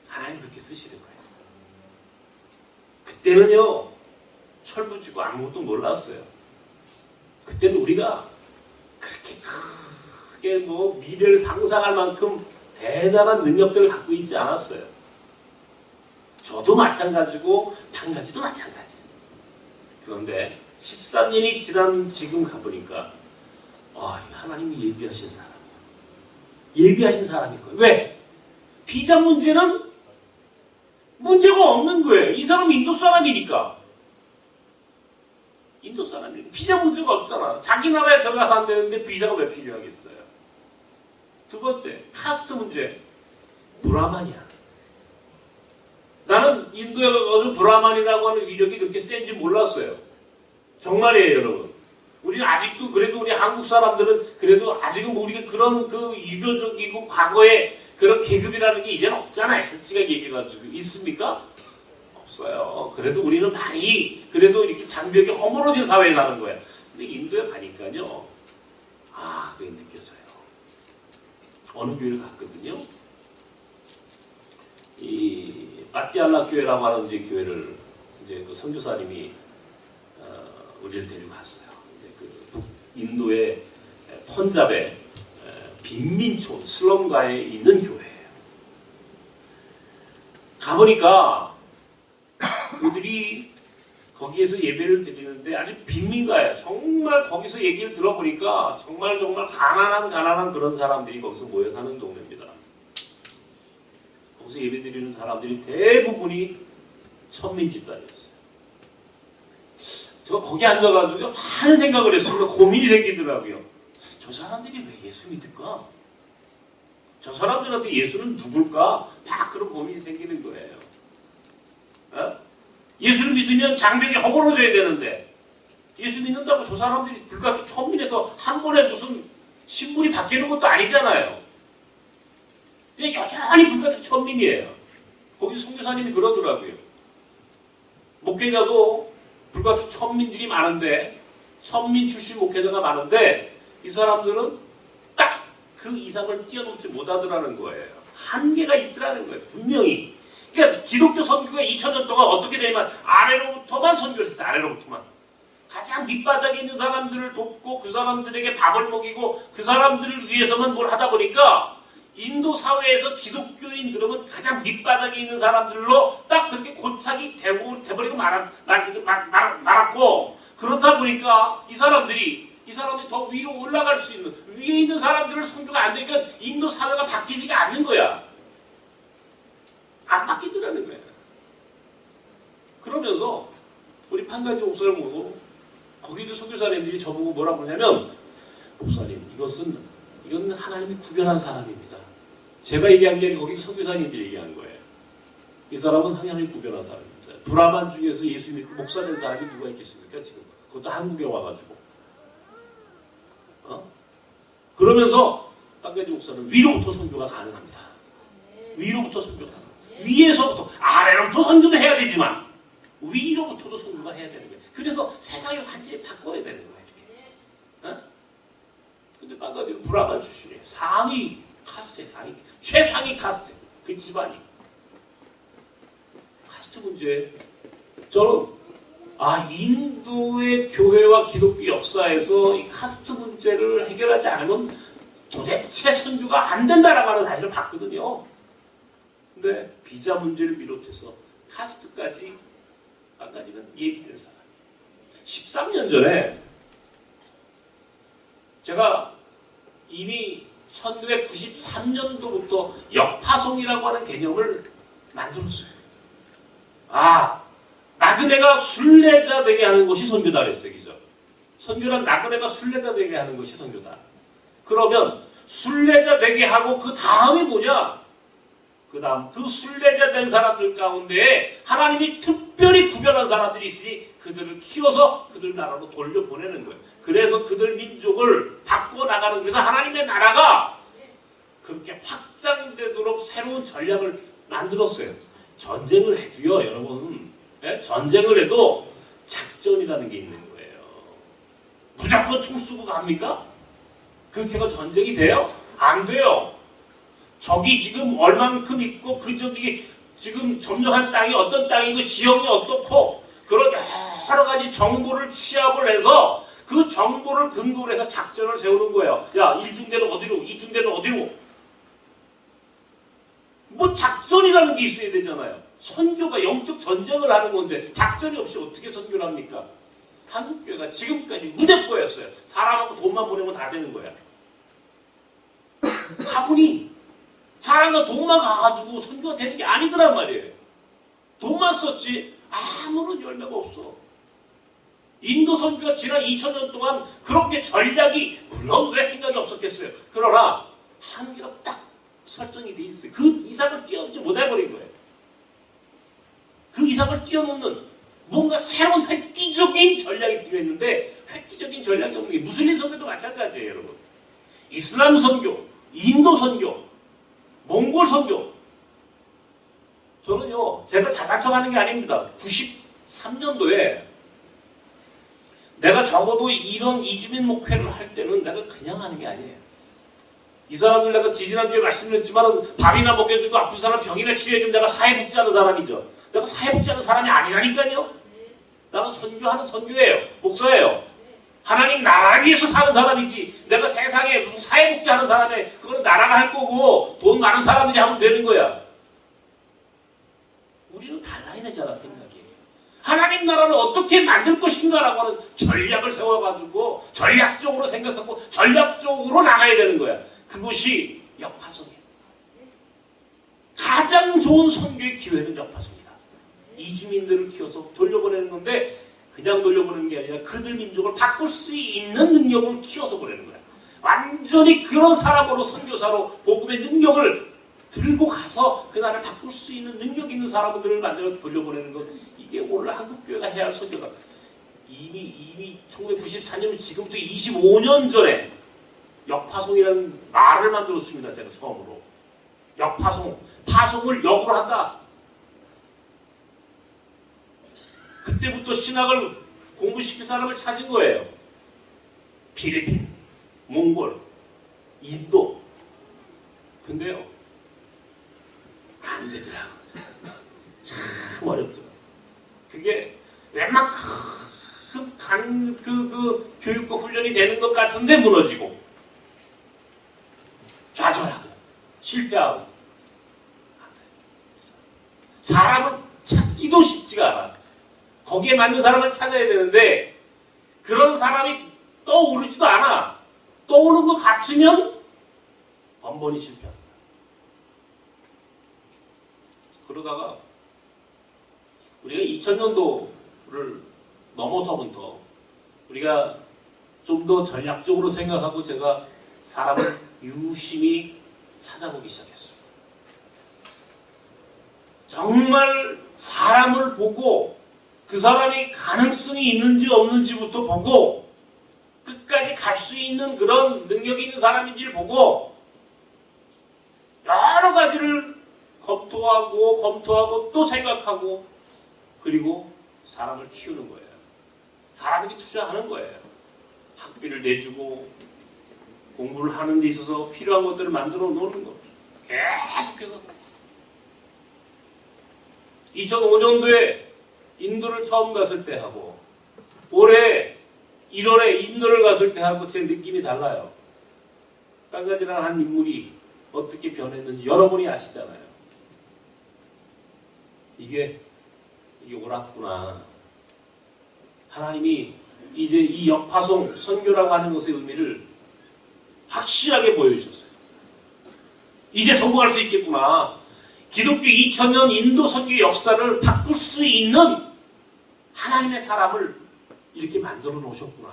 하나님 그렇게 쓰시는 거예요. 그때는요, 철부지고 아무것도 몰랐어요. 그때는 우리가 그렇게 크게 미래를 상상할 만큼 대단한 능력들을 갖고 있지 않았어요. 저도 마찬가지고 방가지도 마찬가지. 그런데 13년이 지난 지금 가보니까 하나님이 예비하신 사람, 예비하신 사람인 거예요. 왜? 비자 문제는 문제가 없는 거예요. 이 사람은 인도 사람이니까. 인도 사람이니까 비자 문제가 없잖아. 자기 나라에 들어가서 안 되는데 비자가 왜 필요하겠어요? 두 번째, 카스트 문제. 브라만이야. 나는 인도에 가서 브라만이라고 하는 위력이 그렇게 센지 몰랐어요. 정말이에요, 여러분. 우리는 아직도, 그래도 우리 한국 사람들은 그래도 아직은 우리가 그런 그 유교적이고 과거의 그런 계급이라는 게 이제는 없잖아요. 솔직하게 얘기해가지고. 있습니까? 없어요. 그래도 우리는 많이, 그래도 이렇게 장벽이 허물어진 사회에 사는 거예요. 근데 인도에 가니까요. 그게 느껴져요. 어느 교회를 갔거든요. 이 빠띠알라 교회라고 하는 이제 교회를 이제 그 선교사님이 우리를 데리고 갔어요. 그 인도의 펀잡의 빈민촌 슬럼가에 있는 교회예요. 가보니까 그들이 거기에서 예배를 드리는데 아주 빈민가예요. 정말 거기서 얘기를 들어보니까 정말 가난한 그런 사람들이 거기서 모여 사는 동네입니다. 거기서 예배 드리는 사람들이 대부분이 천민 집단이었어요. 제가 거기 앉아가지고 많은 생각을 했습니다. 고민이 생기더라고요. 저 사람들이 왜 예수 믿을까? 저 사람들한테 예수는 누굴까? 막 그런 고민이 생기는 거예요. 예수를 믿으면 장벽이 허물어져야 되는데 예수 믿는다고 저 사람들이 불같이 천민에서 한 번에 무슨 신분이 바뀌는 것도 아니잖아요. 그냥 여전히 불같이 천민이에요. 거기 선교사님이 그러더라고요. 목회자도 불같이 천민들이 많은데, 천민 출신 목회자가 많은데 이 사람들은 딱 그 이상을 뛰어넘지 못하더라는 거예요. 한계가 있더라는 거예요. 분명히. 그러니까 기독교 선교가 2000년 동안 어떻게 되냐면 아래로부터만 선교를 했어요. 아래로부터만. 가장 밑바닥에 있는 사람들을 돕고 그 사람들에게 밥을 먹이고 그 사람들을 위해서만 뭘 하다 보니까 인도 사회에서 기독교인 그러면 가장 밑바닥에 있는 사람들로 딱 그렇게 고착이 돼버리고 말았고, 그렇다 보니까 이 사람들이 더 위로 올라갈 수 있는, 위에 있는 사람들을 선교가 안 되니까 인도 사회가 바뀌지가 않는 거야. 안 바뀌더라는 거야. 그러면서 우리 판가지 목사를 보고 거기도 선교사님들이 저보고 뭐라고 하냐면, 목사님 이건 하나님이 구별한 사람입니다. 제가 얘기한 게 아니고 거기 선교사님들이 얘기한 거예요. 이 사람은 하나님이 구별한 사람입니다. 브라만 중에서 예수 믿고 목사 된 사람이 누가 있겠습니까? 지금 그것도 한국에 와가지고. 그러면서 판가지 목사는 위로부터 선교가 가능합니다. 위로부터 선교가 가능합니다. 위에서부터 아래로부터 선교도 해야 되지만 위로부터도 선교가 해야 되는 거예요. 그래서 세상을 완전히 바꿔야 되는 거예요. 이렇게. 근데 판가지는 브라만 출신이에요. 상위 카스트의 최상위 카스트. 그 집안이. 카스트 문제. 저는 인도의 교회와 기독교 역사에서 이 카스트 문제를 해결하지 않으면 도대체 선교가 안 된다라고 하는 사실을 봤거든요. 근데 비자 문제를 비롯해서 카스트까지 판가지는 예비된 사람. 13년 전에 제가 이미 1993년도부터 역파송이라고 하는 개념을 만들었어요. 나그네가 순례자 되게 하는 것이 선교다 그랬어요. 그죠? 선교란 나그네가 순례자 되게 하는 것이 선교다. 그러면 순례자 되게 하고 그 다음이 뭐냐? 그 다음 그 순례자 된 사람들 가운데 하나님이 특별히 구별한 사람들이 있으니 그들을 키워서 그들 나라로 돌려보내는 거예요. 그래서 그들 민족을 바꿔나가는 거예요. 그래서 하나님의 나라가 그렇게 확장되도록 새로운 전략을 만들었어요. 전쟁을 해도요, 여러분. 네? 전쟁을 해도 작전이라는 게 있는 거예요. 무조건 총 쏘고 갑니까? 그렇게 해서 전쟁이 돼요? 안 돼요. 적이 지금 얼만큼 있고 그 적이 지금 점령한 땅이 어떤 땅이고 지형이 어떻고 그런 여러 가지 정보를 취합을 해서 그 정보를 근거로 해서 작전을 세우는 거예요. 야, 1중대는 어디로, 2중대는 어디로. 뭐 작전이라는 게 있어야 되잖아요. 선교가 영적 전쟁을 하는 건데 작전이 없이 어떻게 선교를 합니까? 한국교회가 지금까지 무대포였어요. 사람하고 돈만 보내면 다 되는 거야. 가문이 사람과 돈만 가가지고 선교가 되는 게 아니더란 말이에요. 돈만 썼지 아무런 열매가 없어. 인도 선교가 지난 2000년 동안 그렇게 전략이 물론 왜 생각이 없었겠어요. 그러나 한계가 딱 설정이 돼 있어요. 그 이상을 뛰어넘지 못해버린 거예요. 그 이상을 뛰어넘는 뭔가 새로운 획기적인 전략이 필요했는데 획기적인 전략이 없는 게 무슬림 선교도 마찬가지예요. 여러분. 이슬람 선교, 인도 선교, 몽골 선교. 저는요, 제가 잘난 척하는 게 아닙니다. 93년도에 내가 적어도 이런 이주민 목회를 할 때는 내가 그냥 하는 게 아니에요. 이 사람들 내가 지지난주에 말씀드렸지만 밥이나 먹여주고 아픈 사람 병이나 치료해주면 내가 사회복지하는 사람이죠. 내가 사회복지하는 사람이 아니라니까요. 나는 선교하는 선교예요. 목사예요. 하나님 나라를 위해서 사는 사람이지 내가 세상에 무슨 사회복지하는 사람에 그거는 나라가 할 거고 돈 많은 사람들이 하면 되는 거야. 우리는 달라야 되잖아 생각이. 하나님 나라를 어떻게 만들 것인가라고 하는 전략을 세워가지고 전략적으로 생각하고 전략적으로 나가야 되는 거야. 그것이 역파송이에요. 가장 좋은 선교의 기회는 역파송이다. 이주민들을 키워서 돌려보내는 건데 그냥 돌려보내는 게 아니라 그들 민족을 바꿀 수 있는 능력을 키워서 보내는 거야. 완전히 그런 사람으로 선교사로 복음의 능력을 들고 가서 그 나라를 바꿀 수 있는 능력 있는 사람들을 만들어서 돌려보내는 것. 이게 오늘 한국교회가 해야 할 선교다. 이미 1994년 지금부터 25년 전에 역파송이라는 말을 만들었습니다. 제가 처음으로. 역파송. 파송을 역으로 한다. 그때부터 신학을 공부시킬 사람을 찾은 거예요. 필리핀, 몽골, 인도. 근데요, 안 되더라고요. 참 어렵더라고요. 그게 웬만큼 교육과 훈련이 되는 것 같은데 무너지고, 좌절하고, 실패하고. 사람을 찾기도 쉽지가 않아. 거기에 맞는 사람을 찾아야 되는데 그런 사람이 떠오르지도 않아. 떠오르는 것 같으면 번번이 실패한다. 그러다가 우리가 2000년도를 넘어서부터 우리가 좀 더 전략적으로 생각하고 제가 사람을 유심히 찾아보기 시작했어요. 정말 사람을 보고 그 사람이 가능성이 있는지 없는지부터 보고 끝까지 갈 수 있는 그런 능력이 있는 사람인지를 보고 여러 가지를 검토하고 또 생각하고 그리고 사람을 키우는 거예요. 사람에게 투자하는 거예요. 학비를 내주고 공부를 하는 데 있어서 필요한 것들을 만들어 놓는 거. 계속해서 2005년도에 인도를 처음 갔을 때 하고 올해 1월에 인도를 갔을 때 하고 제 느낌이 달라요. 딴가지랑 한 인물이 어떻게 변했는지 여러분이 아시잖아요. 이게 옳았구나. 하나님이 이제 이 역파송 선교라고 하는 것의 의미를 확실하게 보여주셨어요. 이제 성공할 수 있겠구나. 기독교 2000년 인도 선교 역사를 바꿀 수 있는 하나님의 사람을 이렇게 만들어 놓으셨구나.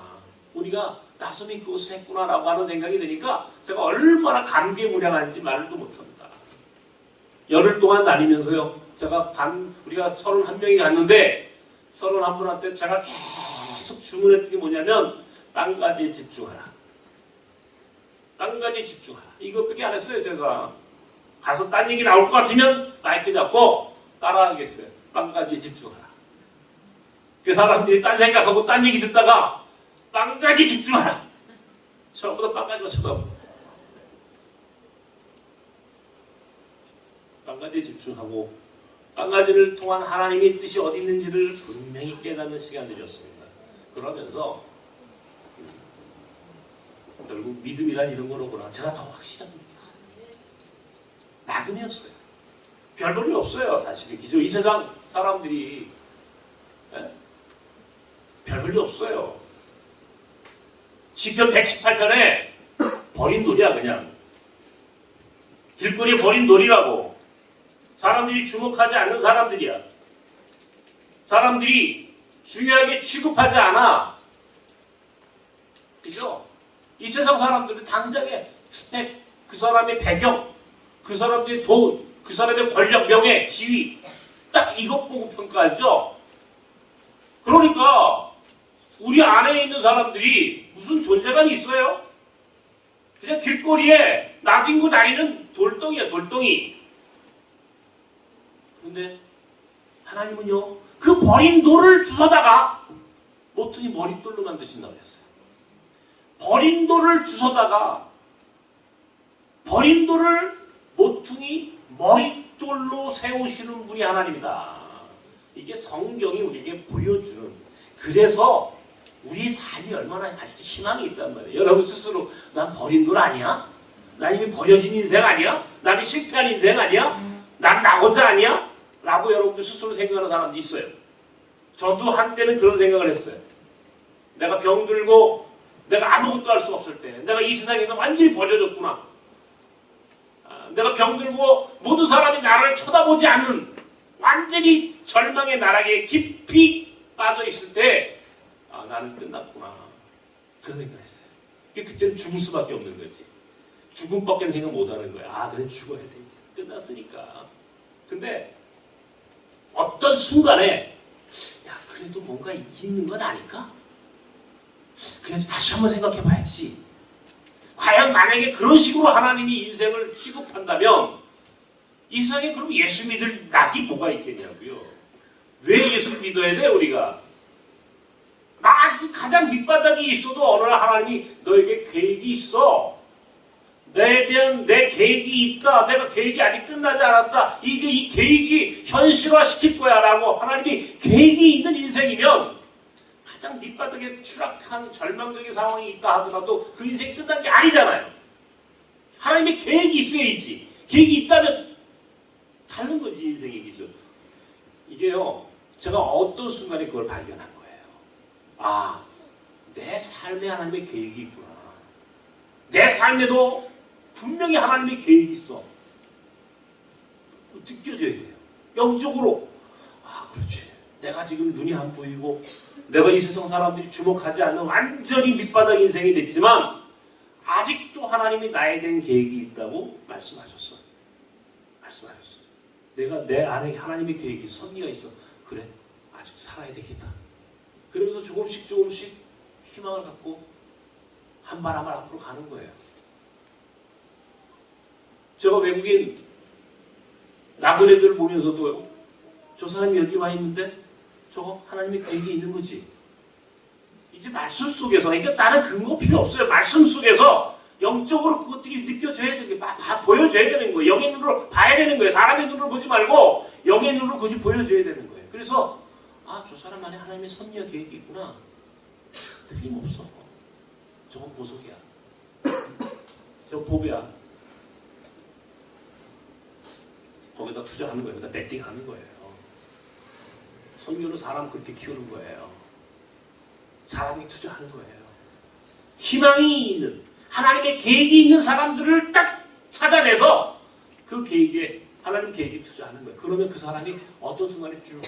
우리가 나섬이 그것을 했구나라고 하는 생각이 드니까 제가 얼마나 감개무량한지 말도 못합니다. 열흘 동안 다니면서요. 제가 우리가 31명이 갔는데 31분한테 제가 계속 주문했던 게 뭐냐면 딴 가지에 집중하라. 딴 가지에 집중하라. 이것밖에 안 했어요. 제가 가서 딴 얘기 나올 것 같으면 마이크 잡고 따라하겠어요. 딴 가지에 집중하라. 그 사람들이 딴 생각하고 딴 얘기 듣다가 딴 가지에 집중하라. 처음부터 딴 가지만 쳐다보고 딴 가지에 집중하고 딴 가지를 통한 하나님의 뜻이 어디 있는지를 분명히 깨닫는 시간들이었습니다. 그러면서 결국 믿음이란 이런 거로구나. 제가 더 확실하게 느꼈어요. 나금이었어요. 별 볼일 없어요. 사실 이 세상 사람들이 별 볼일 없어요. 시편 118편에 버린 돌이야 그냥. 길거리에 버린 돌이라고. 사람들이 주목하지 않는 사람들이야. 사람들이 중요하게 취급하지 않아. 그죠? 이 세상 사람들은 당장의 스펙, 그 사람의 배경, 그 사람의 돈, 그 사람의 권력, 명예, 지위 딱 이것 보고 평가하죠. 그러니까 우리 안에 있는 사람들이 무슨 존재감이 있어요? 그냥 길거리에 나뒹고 다니는 돌덩이야, 돌덩이. 그런데 하나님은요, 그 버린 돌을 주워다가 모퉁이 머릿돌로 만드신다고 했어요. 버린 돌을 주워다가 버린 돌을 모퉁이 머릿돌로 세우시는 분이 하나님이다. 이게 성경이 우리에게 보여주는, 그래서 우리 삶이 얼마나 아직도 희망이 있단 말이에요. 여러분 스스로 난 버린 돌 아니야? 난 이미 버려진 인생 아니야? 나는 실패한 인생 아니야? 난 나 혼자 아니야? 라고 여러분들 스스로 생각하는 사람도 있어요. 저도 한때는 그런 생각을 했어요. 내가 병들고 내가 아무것도 할 수 없을 때, 내가 이 세상에서 완전히 버려졌구나. 내가 병들고 모든 사람이 나를 쳐다보지 않는 완전히 절망의 나락에 깊이 빠져 있을 때, 나는 끝났구나. 그런 생각을 했어요. 그때는 죽을 수밖에 없는 거지. 죽음밖에 생각 못 하는 거야. 그래 죽어야 되지. 끝났으니까. 근데 어떤 순간에 야 그래도 뭔가 있는 건 아닐까? 그래도 다시 한번 생각해 봐야지. 과연 만약에 그런 식으로 하나님이 인생을 취급한다면 이 세상에 그럼 예수 믿을 낙이 뭐가 있겠냐고요. 왜 예수 믿어야 돼 우리가? 가장 밑바닥이 있어도 어느 날 하나님이 너에게 계획이 있어. 너에 대한 내 계획이 있다. 내가 계획이 아직 끝나지 않았다. 이제 이 계획이 현실화시킬 거야 라고 하나님이 계획이 있는 인생이면 가장 밑바닥에 추락한 절망적인 상황이 있다 하더라도 그 인생이 끝난 게 아니잖아요. 하나님의 계획이 있어야지. 계획이 있다면 다른 거지 인생의 기준. 이게요. 제가 어떤 순간에 그걸 발견한 거예요. 내 삶에 하나님의 계획이 있구나. 내 삶에도 분명히 하나님의 계획이 있어. 느껴져야 돼요. 영적으로. 그렇지. 내가 지금 눈이 안 보이고 내가 이 세상 사람들이 주목하지 않는 완전히 밑바닥 인생이 됐지만 아직도 하나님이 나에 대한 계획이 있다고 말씀하셨어. 내가 내 안에 하나님의 계획이 섭리가 있어. 그래. 아직 살아야 되겠다. 그러면서 조금씩 희망을 갖고 한 발 한 발 앞으로 가는 거예요. 제가 외국인 나그네들 애들 보면서도 저 사람이 여기 와 있는데 저거 하나님의 계획이 있는 거지. 이제 말씀 속에서, 그러니까 다른 근거 필요 없어요. 말씀 속에서 영적으로 그것들이 느껴져야 되는 거예요. 보여줘야 되는 거예요. 영의 눈으로 봐야 되는 거예요. 사람의 눈으로 보지 말고 영의 눈으로 그것이 보여줘야 되는 거예요. 그래서 저 사람 안에 하나님의 섭리와 계획이 있구나. 틀림없어. 저건 보석이야. 저건 보배야. 거기다 투자하는 거예요. 거기다 베팅하는 거예요. 선교로 사람 그렇게 키우는 거예요. 사람이 투자하는 거예요. 희망이 있는, 하나님의 계획이 있는 사람들을 딱 찾아내서 그 계획에, 하나님 계획에 투자하는 거예요. 그러면 그 사람이 어떤 순간에 쭉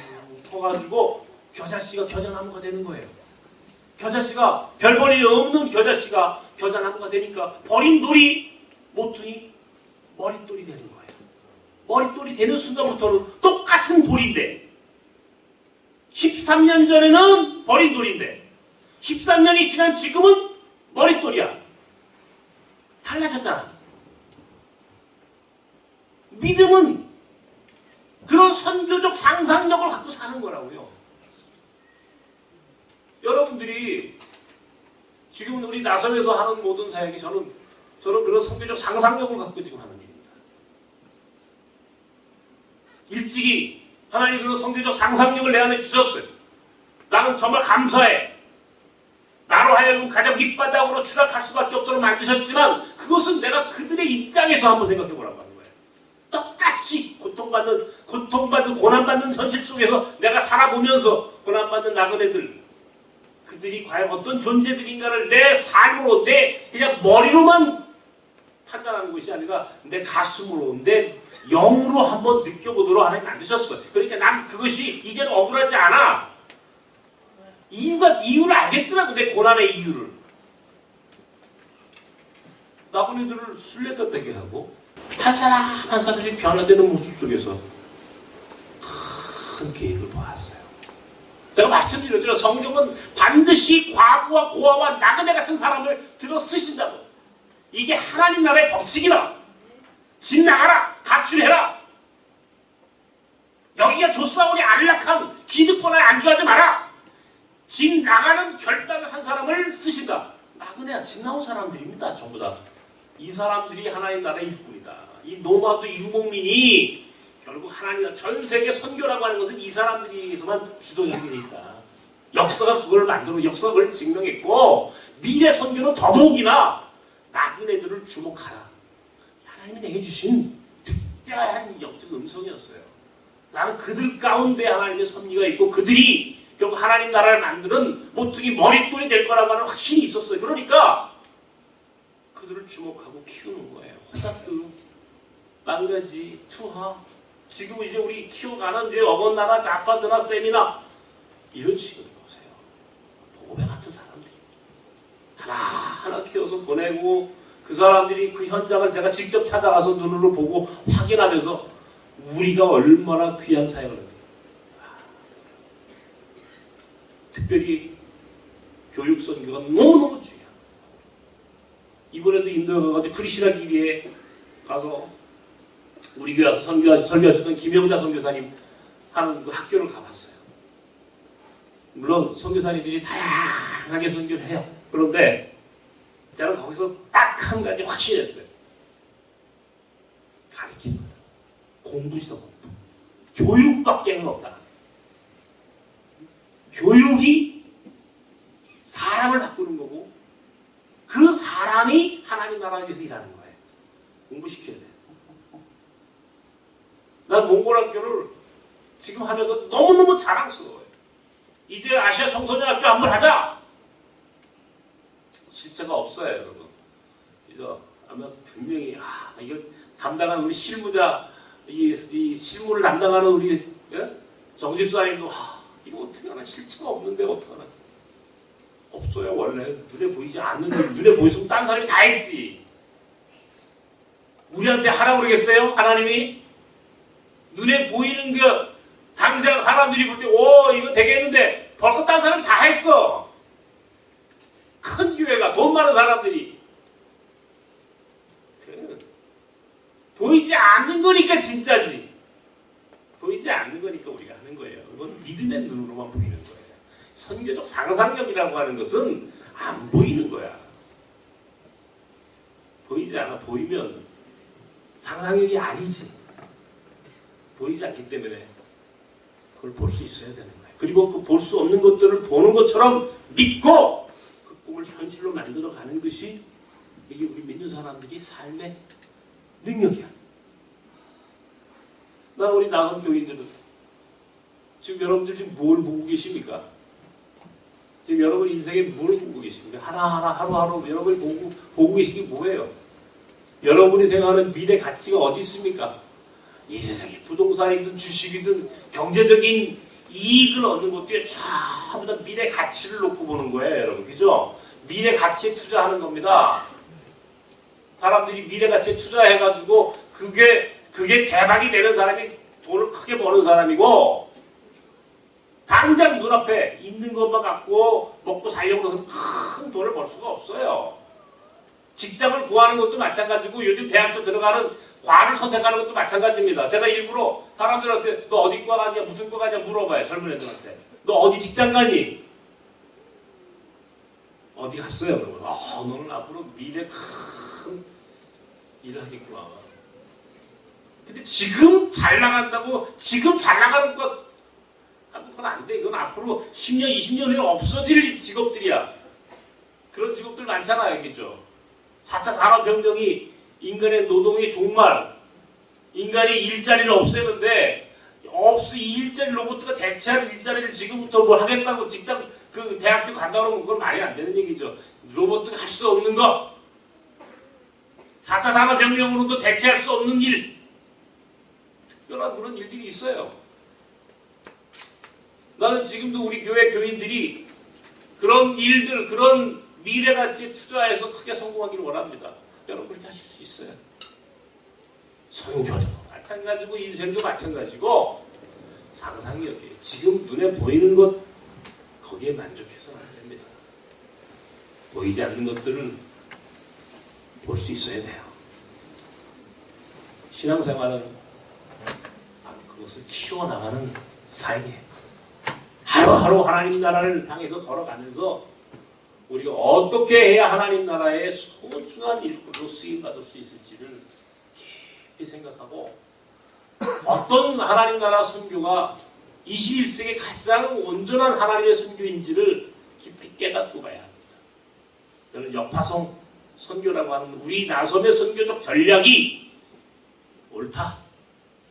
커가지고 겨자씨가 겨자나무가 되는 거예요. 겨자씨가 별 볼 일 없는 겨자씨가 겨자나무가 되니까 버린 돌이 모퉁이 머릿돌이 되는 거예요. 머릿돌이 되는 순간부터는 똑같은 돌인데 13년 전에는 버린 돌인데 13년이 지난 지금은 머릿돌이야. 달라졌잖아. 믿음은 그런 선교적 상상력을 갖고 사는 거라고요. 여러분들이 지금 우리 나섬에서 하는 모든 사역이 저는 그런 선교적 상상력을 갖고 지금 하는 일입니다. 일찍이 하나님 그런 선교적 상상력을 내 안에 주셨어요. 나는 정말 감사해. 나로 하여금 가장 밑바닥으로 추락할 수밖에 없도록 만드셨지만 그것은 내가 그들의 입장에서 한번 생각해 보라고 하는 거예요. 똑같이 고통받는 고난받는 현실 속에서 내가 살아보면서 고난받는 나그네들 그들이 과연 어떤 존재들인가를 내 삶으로 내 그냥 머리로만 판단하는 것이 아니라 내 가슴으로 내 영으로 한번 느껴보도록 하나님 만드셨어. 그러니까 난 그것이 이제는 억울하지 않아. 이유를 알겠더라고. 내 고난의 이유를. 나그네들을 순례됐다게 하고 한 사람 한 사람씩 변화되는 모습 속에서 큰 계획을 보았어요. 제가 말씀드렸죠. 성경은 반드시 과부와 고아와 나그네 같은 사람을 들어 쓰신다고. 이게 하나님 나라의 법칙이라. 집 나가라. 가출해라. 여기가 조사원이 안락한 기득권에 안주하지 마라. 집 나가는 결단을 한 사람을 쓰신다. 나그네야 집 나온 사람들입니다. 전부 다. 이 사람들이 하나님 나라의 일꾼이다. 이 노마드 유목민이 결국 하나님 전 세계 선교라고 하는 것은 이 사람들에게서만 주도적이 되어 있다. 역사가 그걸 만들고 역사가 그걸 증명했고 미래 선교는 더더욱이나 나그네들을 주목하라. 하나님이 내게 주신 특별한 영적 음성이었어요. 나는 그들 가운데 하나님의 섭리가 있고 그들이 결국 하나님 나라를 만드는 모퉁이 머릿돌이 될 거라고 하는 확신이 있었어요. 그러니까 그들을 주목하고 키우는 거예요. 호답도, 망가지, 투하. 지금 이제 우리 키워가는 이제 어건나라, 자파드나, 세미나 이런 식으로 보세요. 보배 같은 사람들이 하나하나 키워서 보내고 그 사람들이 그 현장을 제가 직접 찾아가서 눈으로 보고 확인하면서 우리가 얼마나 귀한 사역을 합니까? 특별히 교육 선교가 너무너무 중요해요. 이번에도 인도에 가가지고 크리시나 기리에 가서 우리 교회 와서 설교하셨던 김영자 선교사님 하는 그 학교를 가봤어요. 물론 선교사님들이 다양하게 선교를 해요. 그런데 저는 거기서 딱 한 가지 확신했어요. 가르치는 거다. 공부시도 없다. 교육밖에는 없다. 교육이 사람을 바꾸는 거고 그 사람이 하나님 나라에 위해서 일하는 거예요. 공부시켜야 돼. 난 몽골학교를 지금 하면서 너무너무 자랑스러워요. 이제 아시아 청소년학교 한번 하자. 실체가 없어요, 여러분. 이거 아마 분명히 이거 담당하는 우리 실무자, 이 실무를 담당하는 우리 정집사님도 이거 어떻게 하나 실체가 없는데 어떡하나. 없어요. 원래 눈에 보이지 않는 일, 눈에 보였으면 딴 사람이 다 했지. 우리한테 하라고 그러겠어요? 하나님이? 눈에 보이는 그 당장 사람들이 볼 때 이거 되겠는데 벌써 딴 사람이 다 했어. 큰 교회가 돈 많은 사람들이 보이지 않는 거니까 진짜지. 보이지 않는 거니까 우리가 하는 거예요. 이건 믿음의 눈으로만 보이는 거예요. 선교적 상상력이라고 하는 것은 안 보이는 거야. 보이지 않아. 보이면 상상력이 아니지. 보이지 않기 때문에 그걸 볼 수 있어야 되는 거예요. 그리고 그 볼 수 없는 것들을 보는 것처럼 믿고 그 꿈을 현실로 만들어가는 것이 이게 우리 믿는 사람들이 삶의 능력이야. 나 우리 나선 교인들은 지금 여러분들 지금 뭘 보고 계십니까? 지금 여러분 인생에 뭘 보고 계십니까? 하나하나 하루하루 여러분이 보고 계신 게 뭐예요? 여러분이 생각하는 미래 가치가 어디 있습니까? 이 세상에 부동산이든 주식이든 경제적인 이익을 얻는 것들이 전부 다 미래 가치를 놓고 보는 거예요, 여러분. 그죠? 미래 가치에 투자하는 겁니다. 사람들이 미래 가치에 투자해가지고 그게 대박이 되는 사람이 돈을 크게 버는 사람이고, 당장 눈앞에 있는 것만 갖고 먹고 살려고 해서 큰 돈을 벌 수가 없어요. 직장을 구하는 것도 마찬가지고 요즘 대학교 들어가는 과를 선택하는 것도 마찬가지입니다. 제가 일부러 사람들한테 너 어디 과 가냐 무슨 과 가냐 물어봐요. 젊은 애들한테. 너 어디 직장 가니? 어디 갔어요? 그러면 너는 앞으로 미래 큰 일을 하겠구나. 근데 지금 잘 나간다고 지금 잘 나가는 것 그건 안 돼. 이건 앞으로 10년 20년 후에 없어질 직업들이야. 그런 직업들 많잖아요. 알겠죠? 4차 산업혁명이 인간의 노동의 종말, 인간이 일자리를 없애는데 이 일자리 로봇가 대체할 일자리를 지금부터 뭘 하겠다고 직장 그 대학교 간다고 하면 그건 말이 안 되는 얘기죠. 로봇가 할 수 없는 것, 4차 산업혁명으로도 대체할 수 없는 일, 특별한 그런 일들이 있어요. 나는 지금도 우리 교회 교인들이 그런 일들, 그런 미래가치에 투자해서 크게 성공하기를 원합니다. 여러분 그렇게 하실 수 있어요. 선교도 마찬가지고 인생도 마찬가지고 상상이 어때요? 지금 눈에 보이는 것 거기에 만족해서는 안 됩니다. 보이지 않는 것들은 볼 수 있어야 돼요. 신앙생활은 그것을 키워나가는 삶이에요. 하루하루 하나님 나라를 향해서 걸어가면서 우리가 어떻게 해야 하나님 나라의 소중한 일꾼으로 쓰임받을 수 있을지를 깊이 생각하고 어떤 하나님 나라 선교가 21세기 가장 온전한 하나님의 선교인지를 깊이 깨닫고 가야 합니다. 저는 역파송 선교라고 하는 우리 나섬의 선교적 전략이 옳다.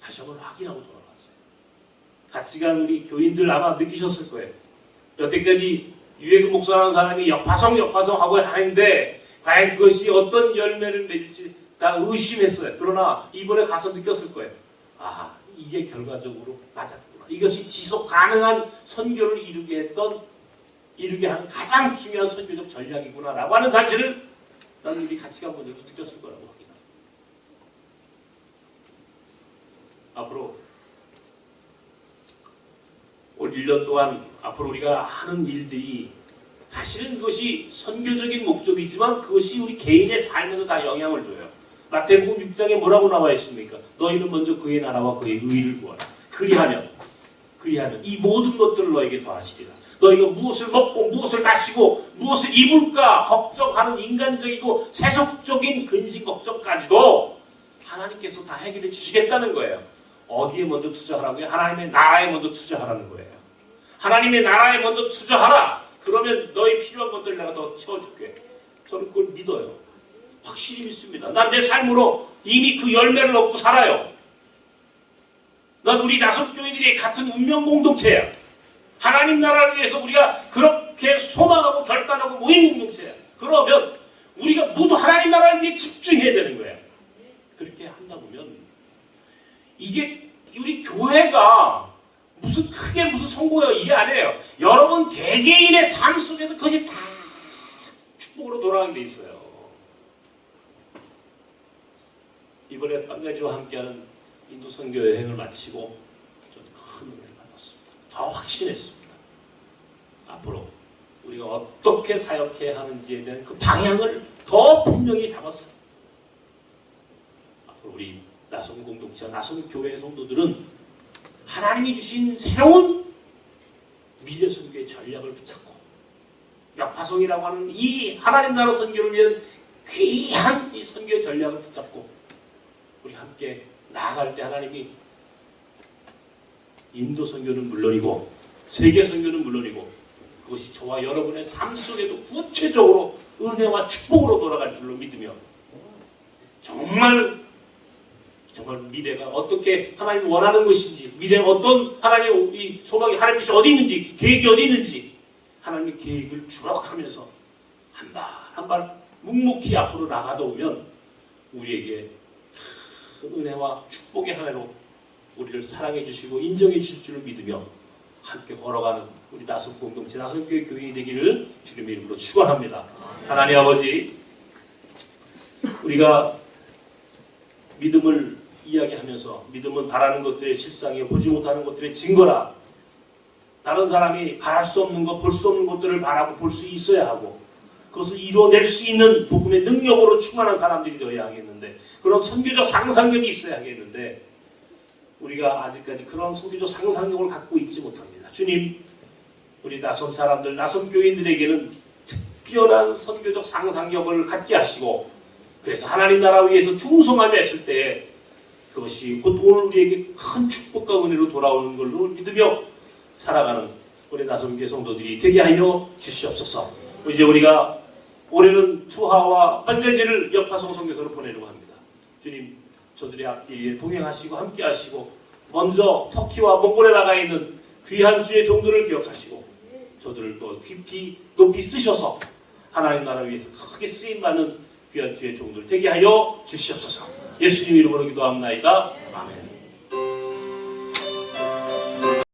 다시 한번 확인하고 돌아갔어요. 같이 간 우리 교인들 아마 느끼셨을 거예요. 여태까지 유해근 목사라는 사람이 역파송 하고 하는데 과연 그것이 어떤 열매를 맺을지 다 의심했어요. 그러나 이번에 가서 느꼈을 거예요. 아, 이게 결과적으로 맞았구나. 이것이 지속 가능한 선교를 이루게 하는 가장 중요한 선교적 전략이구나 라고 하는 사실을 나는 우리 같이 간 분들도 느꼈을 거라고 합니다. 앞으로 올 1년 동안 앞으로 우리가 하는 일들이 사실은 그것이 선교적인 목적이지만 그것이 우리 개인의 삶에도 다 영향을 줘요. 마태복음 6장에 뭐라고 나와 있습니까? 너희는 먼저 그의 나라와 그의 의를 구하라. 그리하면 이 모든 것들을 너에게 더하시리라. 너희가 무엇을 먹고 무엇을 마시고 무엇을 입을까 걱정하는 인간적이고 세속적인 근심 걱정까지도 하나님께서 다 해결해 주시겠다는 거예요. 어디에 먼저 투자하라고요? 하나님의 나라에 먼저 투자하라는 거예요. 하나님의 나라에 먼저 투자하라. 그러면 너희 필요한 것들 내가 더 채워줄게. 저는 그걸 믿어요. 확실히 믿습니다. 난 내 삶으로 이미 그 열매를 얻고 살아요. 난 우리 나섬교인들이 같은 운명 공동체야. 하나님 나라를 위해서 우리가 그렇게 소망하고 결단하고 모인 공동체야. 그러면 우리가 모두 하나님 나라를 위해 집중해야 되는 거야. 그렇게 한다 보면 이게 우리 교회가 무슨 성공이에요. 이게 아니에요. 여러분 개개인의 삶 속에서 그것이 다 축복으로 돌아가게 돼 있어요. 이번에 빵가지와 함께하는 인도 선교 여행을 마치고 저는 큰 은혜를 받았습니다. 더 확신했습니다. 앞으로 우리가 어떻게 사역해야 하는지에 대한 그 방향을 더 분명히 잡았어요. 앞으로 우리 나섬 공동체와 나섬 교회 성도들은 하나님이 주신 새로운 미래 선교의 전략을 붙잡고 역파송이라고 하는 이 하나님 나라 선교를 위한 귀한 이 선교의 전략을 붙잡고 우리 함께 나아갈 때 하나님이 인도 선교는 물론이고 세계 선교는 물론이고 그것이 저와 여러분의 삶 속에도 구체적으로 은혜와 축복으로 돌아갈 줄로 믿으며 정말 미래가 어떻게 하나님이 원하는 것인지 미래가 어떤 하나님의 이 소망이 하나님 뜻이 어디 있는지 계획이 어디 있는지 하나님의 계획을 주목하면서 한 발 한 발 묵묵히 앞으로 나가다 오면 우리에게 큰 은혜와 축복의 하나로 우리를 사랑해 주시고 인정해 주실 줄을 믿으며 함께 걸어가는 우리 나성 공동체 나성교회 교인이 되기를 주님의 이름으로 축원합니다. 하나님 아버지, 우리가 믿음을 이야기하면서 믿음은 바라는 것들의 실상이요 보지 못하는 것들의 증거라. 다른 사람이 바랄 수 없는 것, 볼 수 없는 것들을 바라고 볼 수 있어야 하고 그것을 이루어낼 수 있는 복음의 능력으로 충만한 사람들이 되어야 하겠는데, 그런 선교적 상상력이 있어야 하겠는데 우리가 아직까지 그런 선교적 상상력을 갖고 있지 못합니다. 주님, 우리 나선 사람들, 나선 교인들에게는 특별한 선교적 상상력을 갖게 하시고, 그래서 하나님 나라 위해서 충성하며 했을 때 그것이 곧 오늘 우리에게 큰 축복과 은혜로 돌아오는 걸로 믿으며 살아가는 우리 나선교회 성도들이 되게 하여 주시옵소서. 이제 우리가 올해는 투하와 번제제를 역파송 선교사로 보내려고 합니다. 주님, 저들의 앞뒤에 동행하시고 함께 하시고, 먼저 터키와 몽골에 나가 있는 귀한 주의 종들을 기억하시고 저들을 또 깊이 높이 쓰셔서 하나님 나라 위해서 크게 쓰임받는 귀한 주의 종들 되게 하여 주시옵소서. 예수님 이름으로 기도합나이다. 아멘.